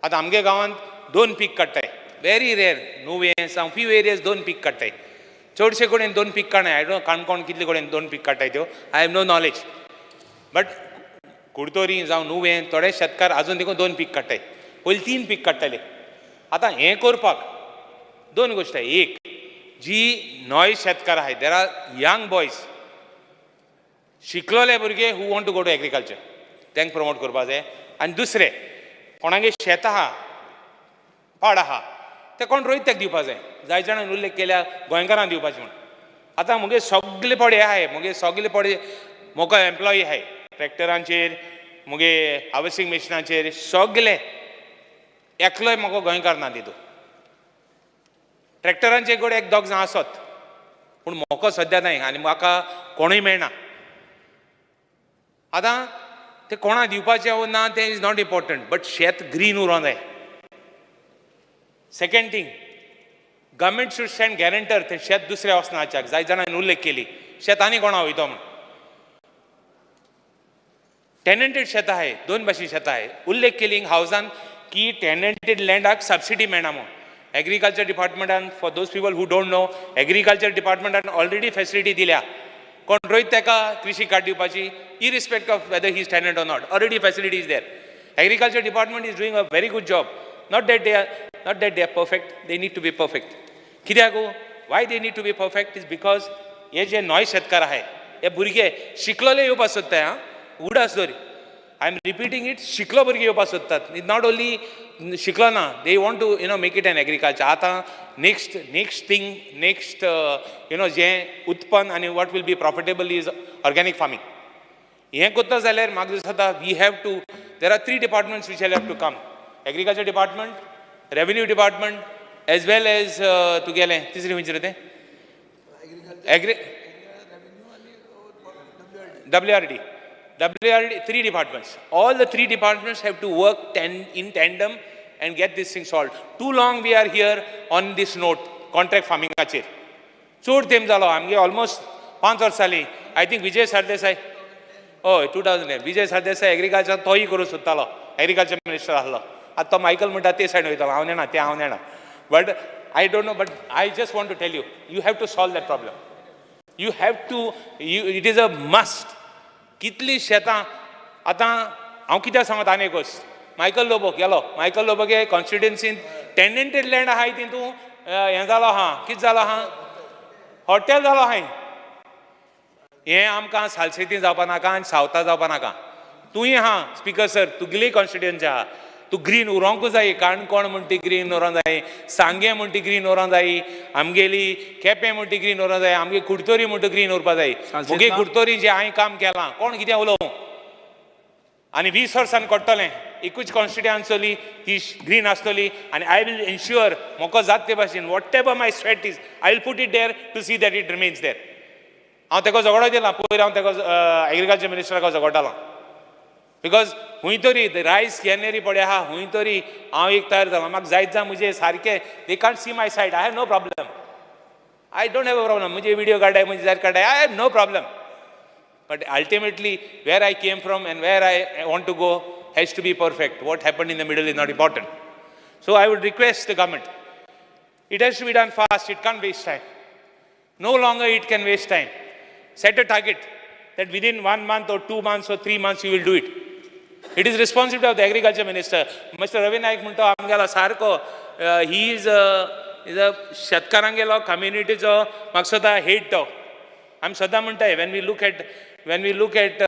आतां आमगे गांवांत 2 पीक काडटाय. व्हेरी रेअर नुवें सम फ्यू एरियाज 2 पीक काडटाय. चडशे कडेन 2 पीक काडनाय. आय डोंट काणकोण कितले कडेन 2 पीक काडटाय त्यो I have no knowledge. But Curtorim जावं नुवें थोडे शेतकार आजून देखून 2 पीक काडटाय. पयलीं 3 पीक काडटाले. आतां हें करपाक 2 गोश्टी. एक जी नॉय शेतकार आहाय, देर आर यंग बॉयज, शिकलोले भुरगे who want to go to agriculture, तांकां प्रमोट करपाक जाय. आनी दुसरें कोणागे शेत आहा, पाड आहा, ते कोण रोयत ताका दिवपाक जाय. जाय जाणांनी उल्लेख केल्या गोंयकारांक दिवपाचें म्हूण. आतां मुगे सगळे पडे आहाय, मुगे सगळे पडे मोको एम्प्लॉई आहाय. ट्रॅक्टरांचेर, मुगे हार्वेस्टिंग मशिनाचेर सगळे एकलोय म्हाका गोंयकार ना तितून. ट्रॅक्टरांचे कडेन 1-2 जाण आसत, पूण मोको सद्या नाय आनी म्हाका कोणूय मेळना. आतां ते कोणा दिवपाचें वो ना तें इज नॉट इम्पॉर्टंट, बट शेत ग्रीन उरोंक जाय. Second thing, government should stand guarantor तें शेत दुसऱ्या वचनाच्याक. जाय जाणांनी उल्लेख केली शेत आनी कोणा वयता म्हूण. टेनंटेड शेतां आहाय, 2 भाशेन शेतां आहाय. उल्लेख केली हावजान की टेनंटेड लँडाक सबसिडी मेळना म्हूण. एग्रीकल्चर डिपार्टमेंटान, for those people who don't know, agriculture डिपार्टमेंटान ऑलरेडी फॅसिलिटी दिल्या. कोण रोयत ताका कृषी कार्ड दिवपाची, irrespective of whether he is tenant or not. Already facility is there. Agriculture department is doing a very good job. Not that they are perfect, they need to be perfect. कित्याक why they need to be perfect is because हे जे नॉय शेतकार आहाय, हे भुरगे शिकलोले येवपाक सोदताय. उडास दर, आय एम रिपिटींग इट, शिकलो भुरगे येवपाक सोदतात. इट नॉट ओन्ली शिकलो ना, they want to make it an agriculture. आतां नेक्स्ट जें उत्पन्न आनी what will be profitable is organic farming. हें कोत्ता जाल्यार म्हाका दिसता we have to, there are 3 departments which have to come. Agriculture department, revenue department, as well as तुगेलें तिसरें खंयचें तें WRD, 3 departments. All the 3 departments have to work in tandem and get this thing solved. Too long we are here on this note, contract farming achir. चड तेम जालो आमगे almost 5 वर्सां जालीं. आय थिंक विजय सरदेसाय, हय 2000 विजय सरदेसाय एग्रीकल्चर तोय करूं सोदतालो, एग्रीकल्चर मिनिस्टर आसलो. आतां तो मायकल म्हणटा ते सायड वयतालो, हांव नेना तें हांव नेना. But I don't know, but I just want to tell you have to solve that problem. You have to, it is a must. कितलीं शेतां आतां हांव कित्याक सांगता आनी एक गोश्ट. मायकल लोबो गेलो, मायकल लोबोगे कॉन्स्टिट्युएन्सीन टेनंटेड लँड आहाय तितून हें जालो आहा, कितें जालो आहा, हॉटेल जालो हाय हें आमकां सालसेती जावपा नाका आनी सावता जावपा नाका तूंय आहा स्पिकर सर तुगेली कॉन्स्टिट्युएन्सी आहा तू ग्रीन उरोंकूच जाय काणकोण म्हण ती ग्रीन उरोंक जाय सांगे म्हण ती ग्रीन उरोंक जाय आमगेली केपें म्हण ती ग्रीन उरोंक जाय आमगे कुडतोरी म्हण ती ग्रीन उरपा जाय मुगे कुडतोरी जे हांवें काम केलां कोण कितें उलोवं आनी 20 वर्सान कोट्टलें एकूच कॉन्स्टिट्युएन्सी ती ग्रीन आसतली आनी आय विल एन्श्युअर मोको जात ते भाशेन whatever my sweat is I will put it there to see that it remains there हांव तेका झगडो दिला पयर हांव तेका एग्रीकल्चर मिनिस्टराक झगडटालो बिकॉज हूंय तरी रायस कॅनेरी पडे आहा हूंय तरी हांव एक तयार जालो म्हाका जायत जा म्हजे सारके they can't see my side I have no problem I don't have a problem म्हजे व्हिडिओ काडाय म्हजे जायत काडाय I have no problem but ultimately where I came from and where I want to go has to be perfect what happened in the middle is not important so I would request the government it has to be done fast it can't waste time no longer it can waste time set a target that within 1 month or 2 months or 3 months you will do it. It is responsibility of the agriculture minister. Mr. Ravi Naik म्हणतो आमगेलो सारको he is a शेतकारांगेलो communityचो म्हाका सदां hate तो आमी सदां म्हणटाय when we look at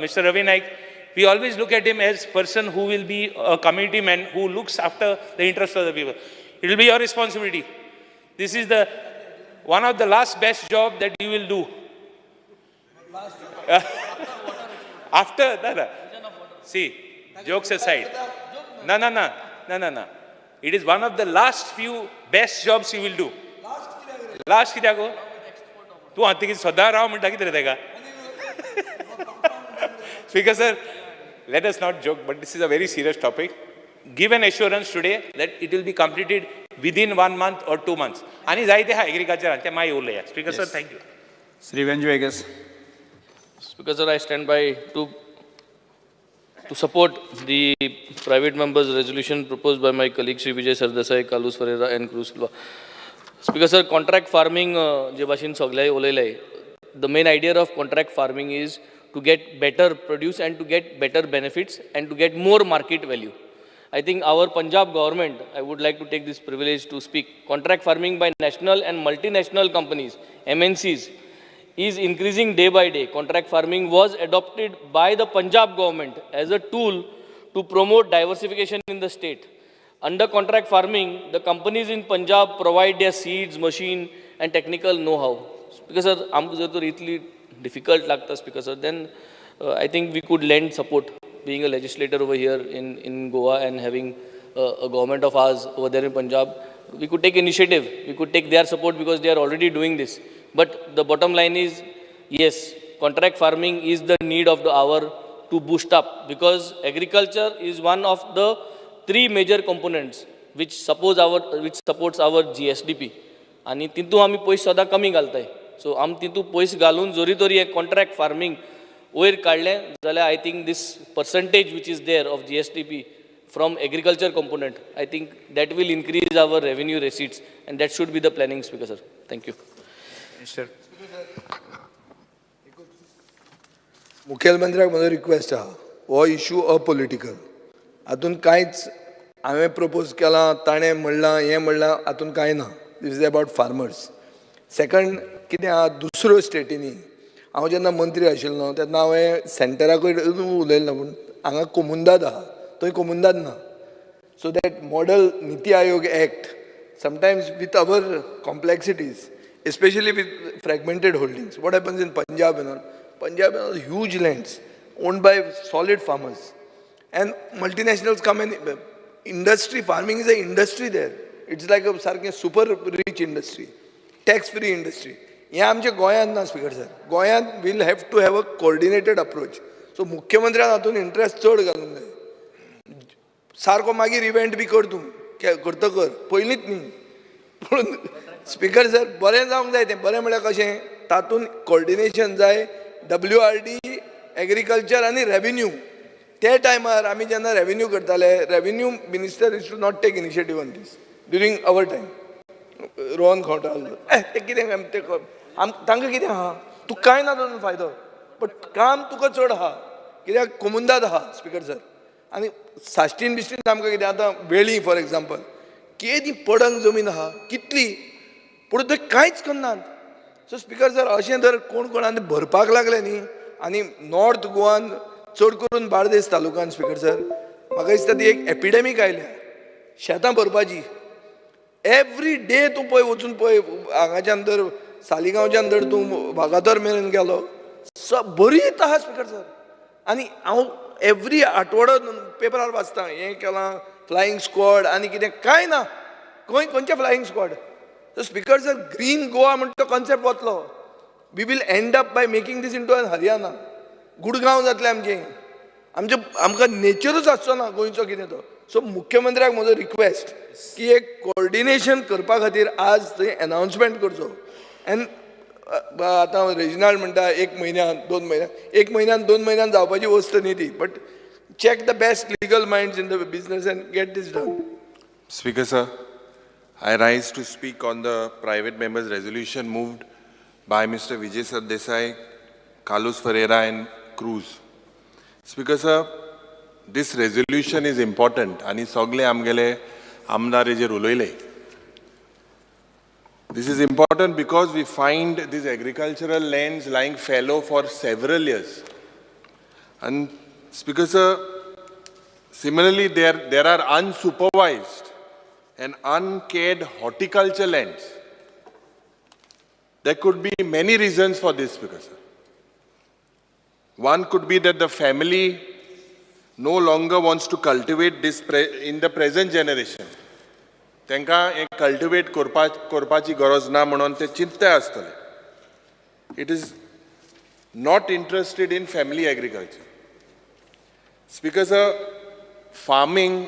Mr. Ravi Naik we always look at him as person who will be a community man who looks after the interest of the people. It will be your responsibility. This is the one of the last best job that you will do. After see jokes aside no it is one of the last few best jobs you will do last कित्याक तू हाती सदां राव म्हणटा कितें रे तेका speaker sir let us not joke but this is a very serious topic give an assurance today that it will be completed within 1 month or 2 months आणि जायते आहा एग्रीकल्चरान ते मागीर उरले speaker sir thank you Shri Venzy Viegas Speaker sir, I stand by to support the private member's resolution proposed by my colleagues Sri Vijay Sardesai, Kalus Ferreira and Cruz Silva. Speaker sir, contract farming je bhashin soglay uleilay. The main idea of contract farming is to get better produce and to get better benefits and to get more market value. I think our Punjab government, I would like to take this privilege to speak, contract farming by national and multinational companies, MNCs, is increasing day by day. Contract farming was adopted by the Punjab government as a tool to promote diversification in the state. Under contract farming, the companies in Punjab provide their seeds, machine and technical know-how. Because sir, amko jar to really difficult lagta speaker sir, then I think we could lend support being a legislator over here in Goa and having a government of ours over there in Punjab. We could take initiative, we could take their support because they are already doing this. But the bottom line is, yes, contract farming is the need of the hour to boost up because agriculture is one of the 3 major components which supports our GSDP. आणि तितू आमी पयस सदां कमी घालताय. So आम तितू पयस घालून जोरी तोरी एक contract farming वयर काडलें जाल्यार I think this percentage which is there of GSDP from agriculture component, I think that will increase our revenue receipts and that should be the planning, Speaker sir. Thank you. मुखेलमंत्र्याक म्हजो request आहा हो issue apolitical हातून कांयच हांवें propose केलां ताणें म्हणलां हें म्हणलां हातून कांय ना दिस इज अबावट फार्मर्स सेकंड कितें आहा दुसऱ्यो स्टेटींनी हांव जेन्ना मंत्री आशिल्लो तेन्ना हांवें सेंटराकूय उलयलें पूण हांगा कोमुंदाद आहा थंय कोमुंदाद ना so that model NITI Aayog act sometimes with our complexities especially with fragmented holdings. What happens in Punjab and all? Punjab has huge lands owned by solid farmers. And multinationals come and industry, farming is an industry there. It's like a super rich industry, tax-free industry. Here आमचे गोंयांत ना speaker sir गोंयांत we'll have to have a coordinated approach. So मुख्यमंत्र्यान हातून interest चड घालूंक जाय सारको मागीर इव्हेंट बी कर तूं करतकर पयलींच न्ही पूण स्पीकर सर बरें जावंक जाय तें बरें म्हळ्यार कशें तातूंत कोऑर्डिनेशन जाय WRD एग्रीकल्चर आनी रेव्हेन्यू ते टायमार आमी जेन्ना रेव्हेन्यू करताले revenue minister is to not take initiative on this during our time Rohan खंवटालो ते कितें ते तांकां कितें आहा तुका कांय ना तातूंत फायदो बट काम तुका चड आहा कित्याक कोमुंदाद आहा स्पीकर सर आनी साश्टीन बिश्टीन आमकां कितें आतां वेळी फॉर एग्जाम्पल केदी पडंग जमीन आहा कितली पूण ते कांयच करनात सो स्पिकर सर अशें जर कोण कोणान भरपाक लागले न्ही आनी नॉर्थ गोवान चड करून बार्देस तालुक्यान स्पिकर सर म्हाका दिसता ती एक एपिडेमीक आयल्या शेतां भरपाची. एवरी डे तूं पळय वचून पळय हांगाच्यान जर सालिगांवच्यान जर तूं वागातोर मेरेन गेलो बरी येता आहा स्पिकर सर. आनी हांव एवरी आठवडो पेपरार वाचता हें केलां फ्लायींग स्क्वॉड आनी कितें कांय ना खंयचे flying squad. So speaker sir green Goa म्हणटा तो कॉन्सेप्ट वतलो. We will end up by making this into an Haryana. Gurgaon जातलें आमचें आमकां नेचरूच आसचो ना गोंयचो कितें तो. सो मुख्यमंत्र्याक म्हजो रिक्वेस्ट की एक कोऑर्डिनेशन करपा खातीर आज थंय अनाउन्समेंट करचो. एन आतां रेजिनाल्ड म्हणटा 1 म्हयन्यान 2 म्हयन्यान 1 म्हयन्यान 2 म्हयन्यान जावपाची वस्त न्ही ती. But check the best legal minds in the business and get this done. Speaker sir, I rise to speak on the private members' resolution moved by Mr. Vijay Sardesai, Carlos Ferreira and Cruz. Speaker sir, this resolution is important and sogle amgele amdar je uloile. This is important because we find these agricultural lands lying fallow for several years. And Speaker sir, similarly there are unsupervised and uncared horticulture lands. There could be many reasons for this, Speaker sir. One could be that the family no longer wants to cultivate this in the present generation. तांकां एक cultivate करपाची गरज ना म्हणून ते चिंतताय आसतले. It is not interested in family agriculture. Speaker sir, farming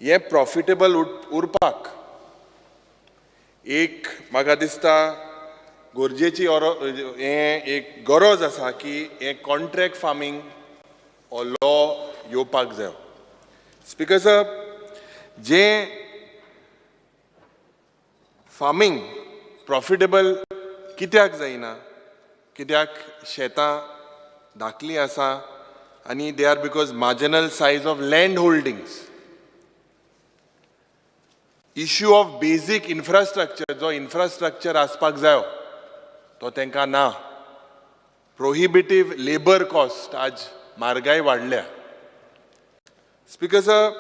हे profitable उरपाक एक म्हाका दिसता गरजेची एक गरज आसा की हे कॉन्ट्रॅक्ट फार्मिंग हो लॉ येवपाक जाय. स्पीकर सर, जे फार्मिंग प्रॉफिटेबल कित्याक जायना, कित्याक शेतां धाकलीं आसा आनी they are because marginal size of land holdings. Issue of बेसीक इन्फ्रास्ट्रक्चर, जो इन्फ्रास्ट्रक्चर आसपाक जायो तो तांकां ना. प्रोहिबिटीव लेबर कॉस्ट, आज म्हारगाय वाडल्या. स्पीकर सर,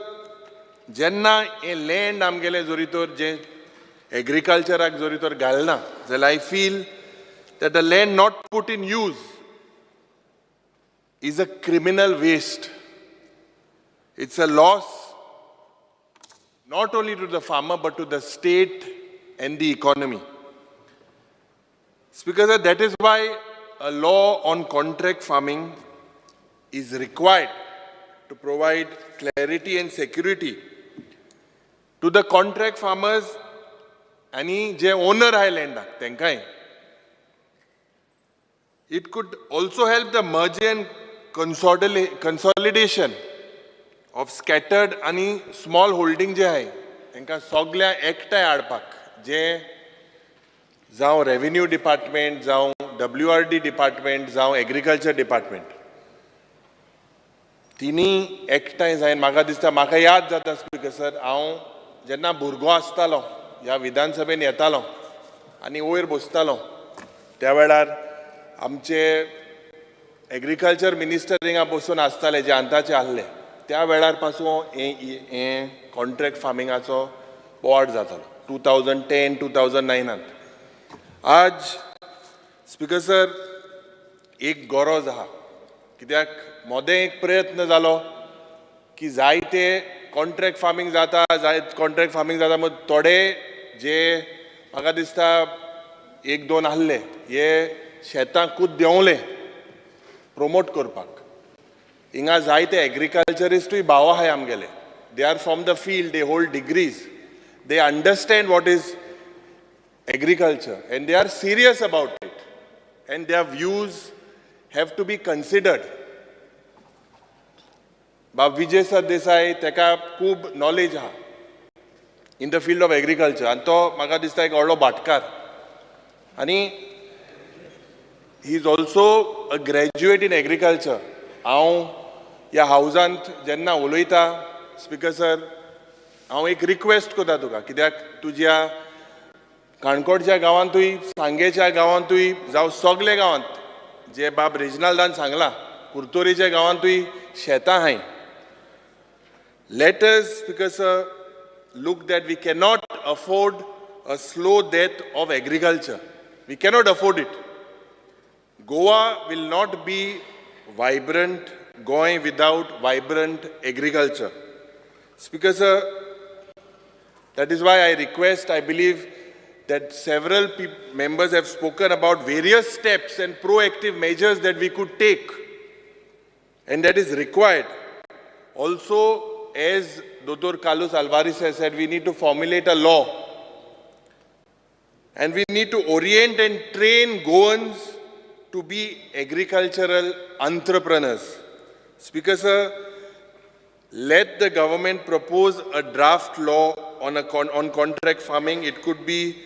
जेन्ना हे लँड आमगेले जोरी तर जे एग्रीकल्चराक जोरी तर घालना जाल्यार I feel that the land not put in use is a criminal waste. It's a loss not only to the farmer but to the state and the economy. Speaker sir, that is why a law on contract farming is required to provide clarity and security to the contract farmers आणि जे owner आहाय लँडाक तेंकाय. It could also help the merger and consolidation of scattered आणि small holding जे आहे तेंकां सगळ्या एकठांय हाडपाक, जे जावं रेव्हेन्यू डिपार्टमेंट, जावं WRD डिपार्टमेंट, जावं एग्रीकल्चर डिपार्टमेंट, तिनी एकठांय जायन म्हाका दिसता. म्हाका याद जाता स्पीकर सर, हांव जेन्ना भुरगो आसतालो ह्या विधानसभेन येतालो आनी वयर बसतालो त्या वेळार आमचे एग्रीकल्चर मिनिस्टर हिंगा बसून आसताले जे अंताचे आहले. त्या वेळार पासून हे कॉन्ट्रॅक्ट फार्मिंगाचो बोवाड जातालो 2010-2009. आज स्पीकर सर एक गरज आहा, कित्याक मोदें एक प्रयत्न जालो की जायते कॉन्ट्रॅक्ट फार्मिंग जाता मग थोडे जे म्हाका दिसता 1-2 आहले हे शेतांकूच देंवले प्रोमोट करपाक. हिंगा जायते एग्रीकल्चरिस्टूय भाव आहाय आमगेले. They are from the field, they hold degrees, they understand what is agriculture and they are serious about it and their views have to be considered. बाब विजय सरदेसाय, तेका खूब नॉलेज आहा in the field of agriculture आनी तो म्हाका दिसता एक व्हडलो भाटकार. आनी he is also a graduate in agriculture. हांव ह्या हावजांत जेन्ना उलयता स्पीकर सर, हांव एक रिक्वेस्ट करता तुका, कित्याक तुज्या काणकोणच्या गांवांतूय सांगेच्या गांवांतूय जावं सगळे गांवांत जे बाब रिजनलान सांगला कुर्तोरीच्या गांवांतूय शेतां हाय let us because look that we cannot afford a slow death of agriculture. We cannot afford it. Goa will not be vibrant going without vibrant agriculture. It's because that is why I request, I believe that several members have spoken about various steps and proactive measures that we could take and that is required. Also, as Dr. Carlos Alvarez has said, we need to formulate a law and we need to orient and train Goans to be agricultural entrepreneurs. Speaker sir, let the government propose a draft law on contract farming. It could be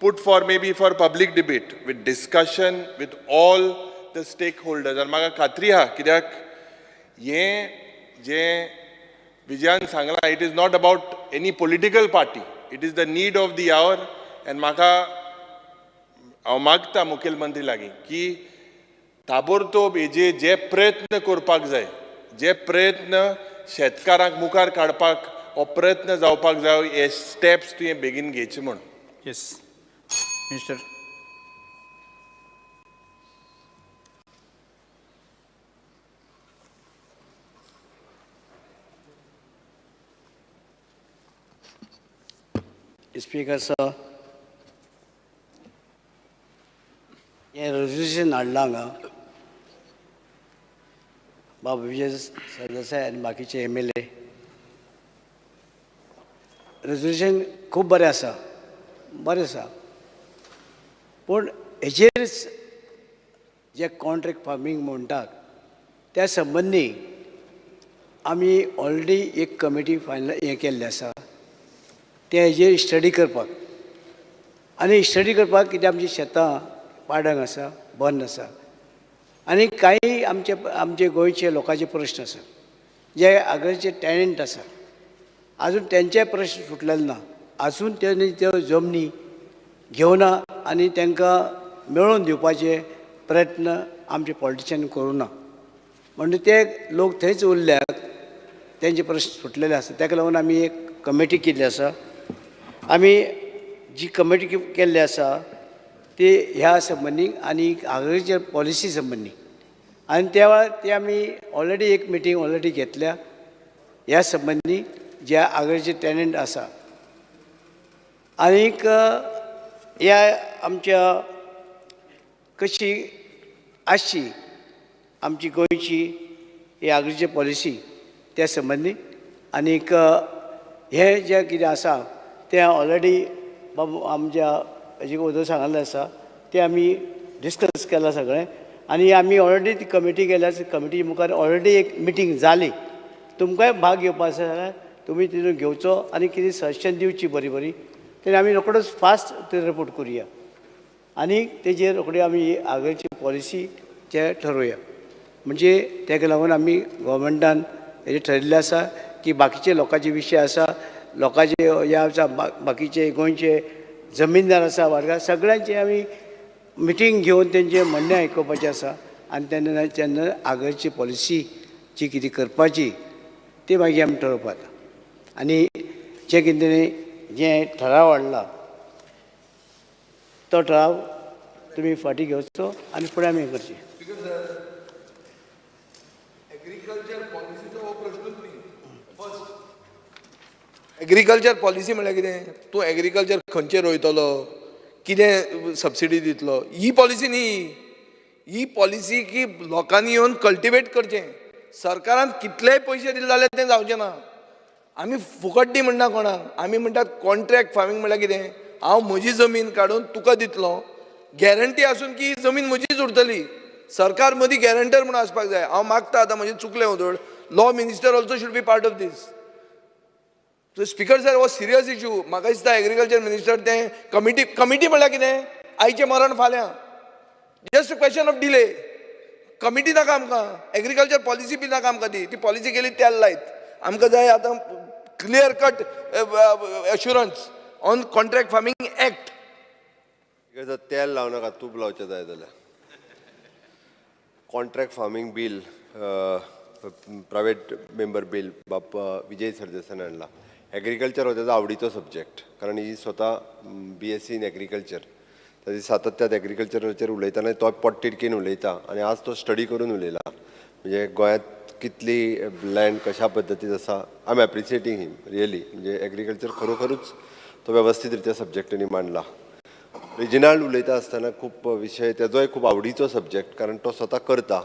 put for maybe for public debate with discussion with all the stakeholders. And maga khatri ha kidak ye je Vijayan Sangla, it is not about any political party. It is the need of the hour. And म्हाका हांव मागता मुखेलमंत्री लागीं की ताबडतोब हेजे जे प्रयत्न करपाक जाय जे प्रयत्न शेतकारांक मुखार काडपाक हो प्रयत्न जावपाक जाय हे स्टेप्स तुवें बेगीन घेवचे म्हूण. Yes minister. स्पीकर सर हें रेजोल्युशन हाडलां हांगा बाबा विजय सरदेसाय आनी बाकीचे MLA. रेजोल्युशन खूब बरें आसा पूण हेजेर जे कॉन्ट्रॅक्ट फार्मींग म्हणटात त्या संबंदी आमी ऑलरेडी एक कमिटी हें केल्ली आसा ते हेजेर स्टडी करपाक आनी स्टडी करपाक कितें आमची शेतां पाडंग आसा बंद आसा आनी काही आमचे गोंयचे लोकांचे प्रश्न आसात जे आगरचे टॅनंट आसा आजून तेंचे प्रश्न सुटलेले ना आजून तेणी त्यो जमनी घेवना आनी तांकां मेळोवन दिवपाचे प्रयत्न आमचे पॉलिटिशियन करूना म्हणजे ते लोक थंयच उरल्यात तेंचे प्रश्न सुटलेले आसा ताका लागून आमी एक कमिटी केल्ली आसा. आमी जी कमिटी केल्ली आसा ती ह्या संबंदी आनी एग्रीकल्चर पॉलिसी संबंदी आनी ते आमी ऑलरेडी एक मिटींग ऑलरेडी घेतल्या ह्या संबंदी जे एग्रीकल्चर टॅनंट आसा आनीक ह्या आमच्या कशी आसची आमची गोंयची ही एग्रीकल्चर पॉलिसी त्या संबंदी आनीक हें जें कितें आसा तें ऑलरेडी आमच्या हेजे उदक सांगलें आसा तें आमी डिस्कस केलां सगळें आनी आमी ऑलरेडी ती कमिटी केल्या कमिटी मुखार ऑलरेडी एक मिटींग जाली. तुमकांय भाग घेवपाक आसा जाल्यार तुमी तितून घेवचो आनी कितें सजेशन दिवची बरी तेन्ना आमी रोखडोच फास्ट ते रिपोर्ट करुया आनी तेजेर रोखडी आमी एग्रीकल्चर पॉलिसी जे ठरोवया. म्हणजे ताका लागून आमी गोवोरमेंटान हेजें ठरयिल्लें आसा की बाकीचे लोकांचे विशय आसा लोकांचे हे आसा बाकीचे गोंयचे जमीनदार आसा वर्गार सगळ्यांचे आमी मिटींग घेवन तेंचे म्हणणें आयकुपाचें आसा आनी तेन्ना एग्रीकल्चर पॉलिसी जी कितें करपाची ती मागीर आमी ठरोवपाक आनी जे कितें जे ठराव हाडला तो ठराव तुमी फाटीं घेवचो आनी फुडें आमी हें करचें. एग्रीकल्चर पॉलिसीचो हो प्रश्नूच न्ही. फर्स्ट एग्रीकल्चर पॉलिसी म्हळ्यार कितें तूं एग्रीकल्चर खंयचेर रोयतलो कितें सबसिडी दितलो ही पॉलिसी न्ही. ही पॉलिसी की लोकांनी येवन कल्टिवेट करचें. सरकारान कितलेय पयशे दिले जाल्यार तें जावचें ना. आमी फुकट दी म्हणना कोणाक आमी म्हणटात कॉन्ट्रॅक्ट फार्मींग म्हळ्यार कितें हांव म्हजी जमीन काडून तुका दितलो गॅरंटी आसून की ही जमीन म्हजीच उरतली. सरकार मदीं गॅरंटर म्हणून आसपाक जाय. हांव मागता आतां म्हजें चुकलें उदोड law minister also should be part of this. So speaker sir हो सिरियस इशू. म्हाका दिसता एग्रीकल्चर मिनिस्टर तें कमिटी म्हळ्यार कितें आयचें मरण फाल्यां just a question of delay. Committee नाका आमकां एग्रीकल्चर पॉलिसी बी नाका आमकां ती पॉलिसी केली त्याल लायत. आमकां जाय आतां clear cut assurance on contract farming act तेल लावू नाका तूप लावचें जाय जाल्यार contract farming bill private member bill बाप विजय सरदेसायान हाडला एग्रीकल्चर हो त्याचा आवडीचो सब्जेक्ट कारण ही स्वता BSc इन एग्रीकल्चर ताची सातत्यात एग्रीकल्चराचेर उलयतना तो पोटतिडकीन उलयता आनी आज तो स्टडी करून उलयला म्हणजे गोंयांत कितली लँड कशा पद्दतीन आसा आय एम एप्रिसिएटींग हिम रियली म्हणजे एग्रीकल्चर खरोखरूच तो वेवस्थीत रित्या सब्जेक्टांनी मांडला रिजनल उलयता आसतना खूब विशय तेजोय खूब आवडीचो सब्जेक्ट कारण तो स्वता करता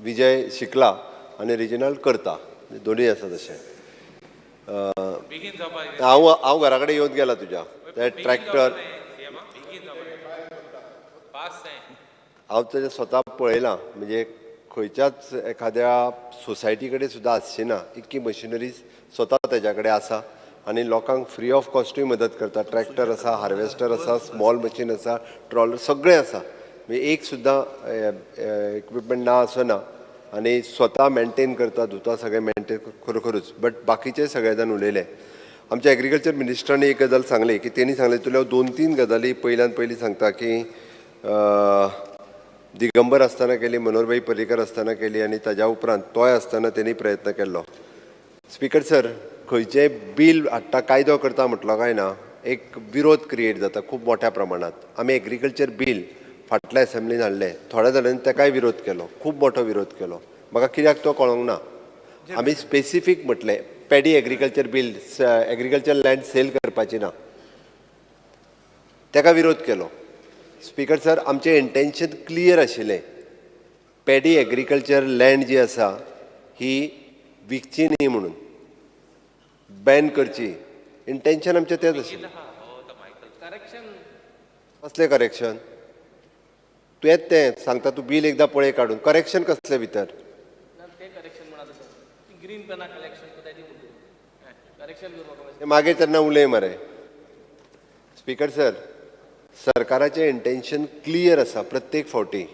विजय शिकला आनी रिजनल करता दोनूय आसा तशें हांव घरा कडेन येवन गेला तुज्या ते ट्रॅक्टर हांव तेजें स्वता पळयलां म्हणजे खंयच्याच एखाद्या सोसायटी कडेन सुद्दां आसची ना इतकी मशिनरीज स्वता तेज्या कडेन आसा आनी लोकांक फ्री ऑफ कॉस्टूय मदत करता ट्रॅक्टर आसा हार्वेस्टर आसा स्मॉल मशीन आसा ट्रॉलर सगळें आसा म्हणजे एक सुद्दां इक्विपमेंट ना असो ना आनी स्वता मेंटेन करता धुता सगळें मेंटेन खरोखरूच बट बाकीचे सगळे जाण उलयले आमच्या एग्रीकल्चर मिनिस्टरांनी एक गजाल सांगली की तेणी सांगले तुला 2-3 गजाली पयल्यान पयली सांगता की दिगंबर आसतना केली मनोहरभाई पर्रीकर आसतना केली आनी ताज्या उपरांत तोय आसतना तेणी प्रयत्न केल्लो स्पीकर सर खंयचेय बील हाडटा कायदो करता म्हटलो काय ना एक विरोध क्रिएट जाता खूब मोठ्या प्रमाणात आमी एग्रीकल्चर बील फाटल्या असेंब्लीन हाडले थोड्या जाणांनी ताकाय विरोध केलो खूब मोठो विरोध केलो म्हाका कित्याक तो कळोंक ना आमी स्पेसिफीक म्हटलें paddy agriculture bill agriculture land sale करपाची ना ताका विरोध केलो स्पीकर सर आमचें इंटेन्शन क्लियर आशिल्लें पॅडी एग्रीकल्चर लँड जी आसा ही विकची न्ही म्हणून बॅन करची इंटेन्शन आमचें तेंच आशिल्लें कसलें करेक्शन तूं येत तें सांगता तूं बील एकदां पळय काडून करेक्शन कसलें भितर मागीर तेन्ना उलय मरे स्पीकर सर सरकाराचें इंटेन्शन क्लियर आसा प्रत्येक फावटी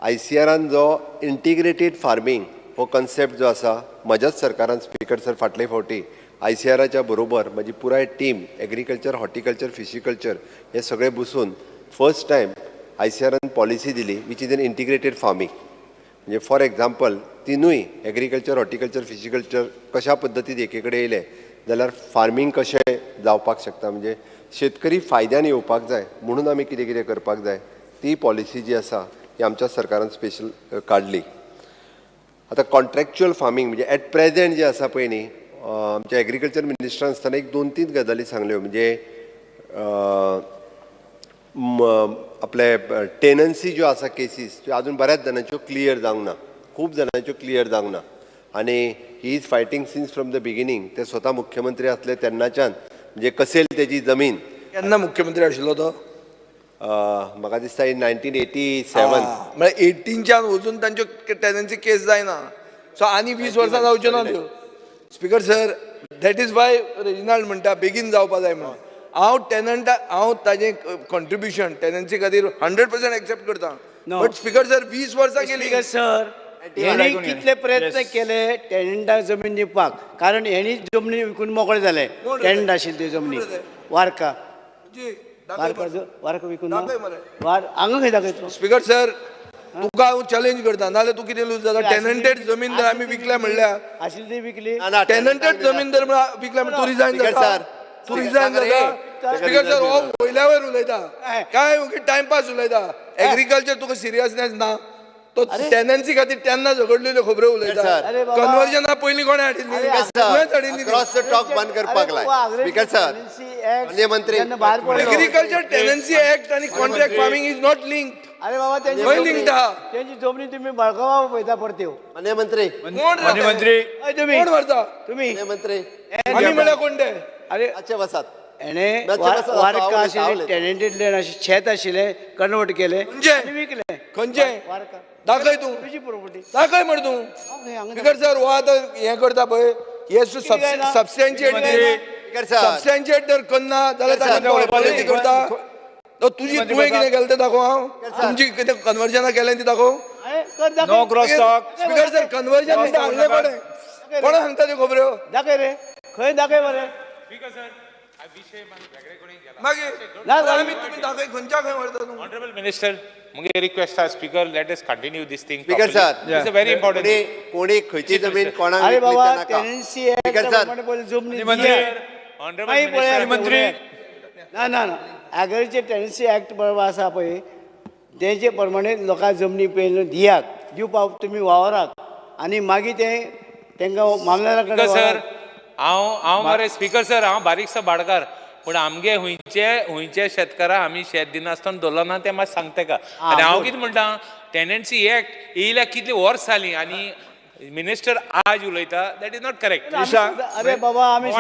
ICRान जो इंटिग्रेटेड फार्मींग हो कन्सेप्ट जो आसा म्हज्याच सरकारान स्पीकर सर फाटले फावटी ICRाच्या बरोबर म्हजी पुराय टीम एग्रीकल्चर हॉर्टिकल्चर फिशिकल्चर हे सगळे बसून फर्स्ट टायम ICRान पॉलिसी दिली which is an integrated farming म्हणजे फॉर एग्जाम्पल तिनूय एग्रीकल्चर हॉर्टिकल्चर फिशिकल्चर कशा पद्दतीन एके कडेन येयले जाल्यार फार्मींग कशें जावपाक शकता म्हणजे शेतकरी फायद्यान येवपाक जाय म्हणून आमी कितें कितें करपाक जाय ती पॉलिसी जी आसा ही आमच्या सरकारान स्पेशल काडली आतां कॉन्ट्रॅक्च्युअल फार्मींग म्हणजे एट प्रेझेंट जे आसा पळय न्ही आमच्या एग्रीकल्चर मिनिस्टरान आसतना एक 2-3 गजाली सांगल्यो म्हणजे आपले टेनन्सी ज्यो आसा केसीस त्यो आजून बऱ्याच जाणांच्यो क्लियर जावंक ना खूब जाणांच्यो क्लियर जावंक ना आनी he is fighting since from the beginning ते स्वता मुख्यमंत्री आसले तेन्नाच्यान म्हणजे कसेल तेजी जमीन केन्ना मुख्यमंत्री आशिल्लो तो म्हाका दिसता इन 1987 म्हळ्यार 18च्यान वचून तांच्यो टेनन्सी केस जायना सो आनी 20 वर्सां जावच्यो ना त्यो speaker sir that is why Reginald म्हणटा बेगीन जावपा जाय म्हणून हांव ताजें कॉन्ट्रिब्युशन टेनन्सी खातीर 100% एक्सेप्ट करता बट स्पीकर सर 20 वर्सां गेली सर हेणी कितले प्रयत्न केले टेनंटाक जमीन दिवपाक कारण हेणी जमनी विकून मोकळे जाले टेनंट आशिल्ले त्यो जमनी वारका वारका विकून हांगा खंय दाखयतलो स्पीकर सर तुका हांव चॅलेंज करता नाल्यार तूं कितें लूज जाता टेनंटेड जमीन जर आमी विकल्या म्हणल्यार आशिल्ली ती विकली टेनंटेड जमीन जर विकल्या म्हणल्यार तूं रिजायन जाता तूं रिजायन जाता स्पीकर सर हो वयल्या वयर उलयता काय टायमपास उलयता एग्रीकल्चर तुका सिरियसनेस ना तो टेनन्सी खातीर तेन्ना झगडलेल्यो खबरो उलयता कन्वर्जना पयलीं कोणें हाडिल्ली क्रॉस द टॉक बंद करपाक लाय स्पीकर सर माननीय मंत्री एग्रीकल्चर टेनन्सी एक्ट आनी contract farming is not linked अरे बाबा खंय लिंक्ड आहा त्यांची जमनी तुम्ही बळकावा पळयता परत्यो माननीय मंत्री कोण व्हरता तुम्ही मंत्री आमी म्हळ्यार कोण ते अरे अच्छे वसात हेणे वारका आशिल्ली टेनंटेड लँड शेत आशिल्ले कन्वर्ट केले आनी विकले खंयचे वारका दाखय तूं तुजी प्रॉपर्टी दाखय म्हण तूं स्पीकर सर हो आतां हें करता पळय हे सबस्टॅन्शिएट जर करना जाल्यार ताका पॉलिसी करता तुजी तुवें कितें केलें तें दाखोव हांव तुमची कितें कन्वर्जनां केलें तें दाखोव no cross talk speaker sir conversion हाडलें कोणें कोणा सांगता त्यो खबऱ्यो दाखय रे खंय दाखय मरे मागीर आमी तुमी दाखय खंयच्या खंय व्हरता तूं Honorable Minister, मुगे रिक्वेस्ट आहा speaker, let us continue this thing. Speaker properly. Sir It's a very important thing. कोणी खंयची जमीन कोणाक अरे विकली बाबा तें नाका. Tenancy speaker sir Honorable Minister, मंत्री ना ना ना ॲग्रीचे टेनन्सी ॲक्ट बरोबर आसा पळय तेचे प्रमाणे लोकांक जमनी पयलीं दियात दिवपाक तुमी वावरात आनी मागीर ते तांकां मामलेदारा स्पीकर कडेन सर हांव मरे स्पीकर सर हांव बारीकसो भाडकार पूण आमगे हुंयचे शेतकाराक आमी शेत दिनासतना दवरलो ना तें मातशें सांग तेका आनी हांव कितें म्हणटा टेनन्सी एक्ट येयल्या कितलीं वर्स जालीं आनी मिनिस्टर आज उलयता दॅट इज नॉट करेक्ट. अरे बाबा आमी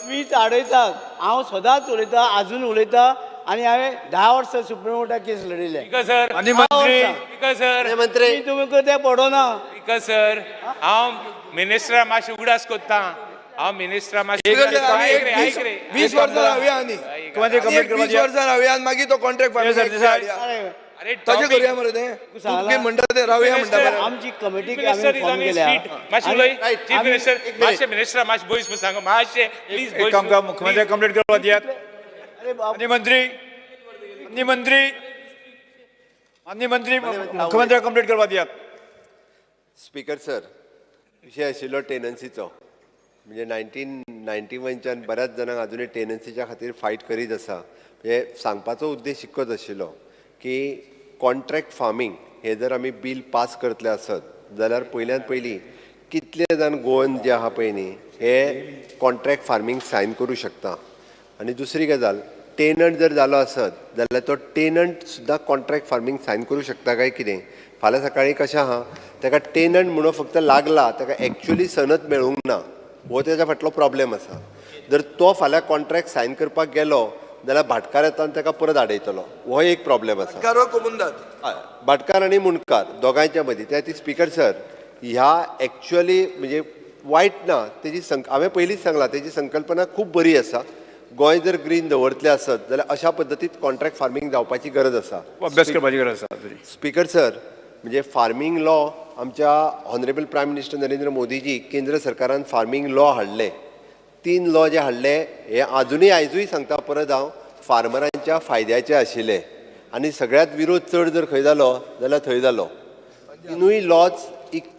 वीज आडयतात हांव सदांच उलयता आजून उलयता आनी हांवें 10 वर्सां सुप्रीम कोर्टाक केस लडिल्ले. स्पीकर सर स्पीकर सर मंत्री तुमी ते पडोना स्पीकर सर हांव मिनिस्टरा मातशें उगडास कोत्ता हांव मिनिस्टरा मातशें आयक रे 20 वर्सां रावया आनी 20 वर्सां रावया आनी मागीर तो कॉन्ट्रॅक्ट अरे ताजें करुया मरे तें तूं कितें म्हणटा तें रावया म्हणटा मरे आमची कमिटी मिनिस्टर इज ऑन केल्या मातशें उलय चीफ मिनिस्टर मातशें मिनिस्टरा मातशें बोयस म्हूण सांग मातशें प्लीज एक काम का मुख्यमंत्री कंप्लीट करपा दियात. अरे बाबा माननीय मंत्री मुख्यमंत्री कंप्लीट करपा दियात. स्पीकर सर विशय आशिल्लो टेनन्सीचो म्हणजे 1991च्यान बऱ्याच जाणांक अजुनूय टेनन्सीच्या खातीर फायट करीत आसा. म्हणजे सांगपाचो उद्देश इतकोच आशिल्लो की कॉन्ट्रॅक्ट फार्मींग हे जर आमी बील पास करतले आसत जाल्यार पयल्यान पयलीं कितले जाण गोवन जे आहा पळय न्ही हे कॉन्ट्रॅक्ट फार्मींग सायन करूं शकता. आनी दुसरी गजाल टेनंट जर जालो आसत जाल्यार तो टेनंट सुद्दां कॉन्ट्रॅक्ट फार्मींग सायन करूं शकता काय कितें. फाल्यां सकाळीं कशें आहा ताका टेनंट म्हणून फक्त लागला ताका एक्चुअली सनद मेळूंक ना हो तेच्या फाटलो प्रॉब्लेम आसा. जर तो फाल्यां कॉन्ट्रॅक्ट सायन करपाक गेलो जाल्यार भाटकार येता आनी ताका परत आडयतलो हो एक प्रॉब्लेम आसा. कारो कोमुंदात भाटकार आनी मुणकार दोगांयच्या मदीं त्या ती स्पीकर सर ह्या एक्चुअली म्हणजे वायट ना तेजी हांवें पयलींच सांगलां तेजी संकल्पना खूब बरी आसा. गोंय जर ग्रीन दवरतलें आसत जाल्यार अशा पद्दतीन कॉन्ट्रॅक्ट फार्मींग जावपाची गरज आसा. अभ्यास करपाची गरज आसा. स्पीकर सर म्हणजे फार्मींग लॉ आमच्या ऑनरेबल प्रायम मिनिस्टर नरेंद्र मोदीजी केंद्र सरकारान फार्मींग लॉ हाडले 3 लॉ जे हाडले हे अजुनूय आयजूय सांगता परत हांव फार्मरांच्या फायद्याचे आशिल्ले आनी सगळ्यात विरोध चड जर खंय जालो जाल्यार थंय जालो. 3य लॉज इतक्या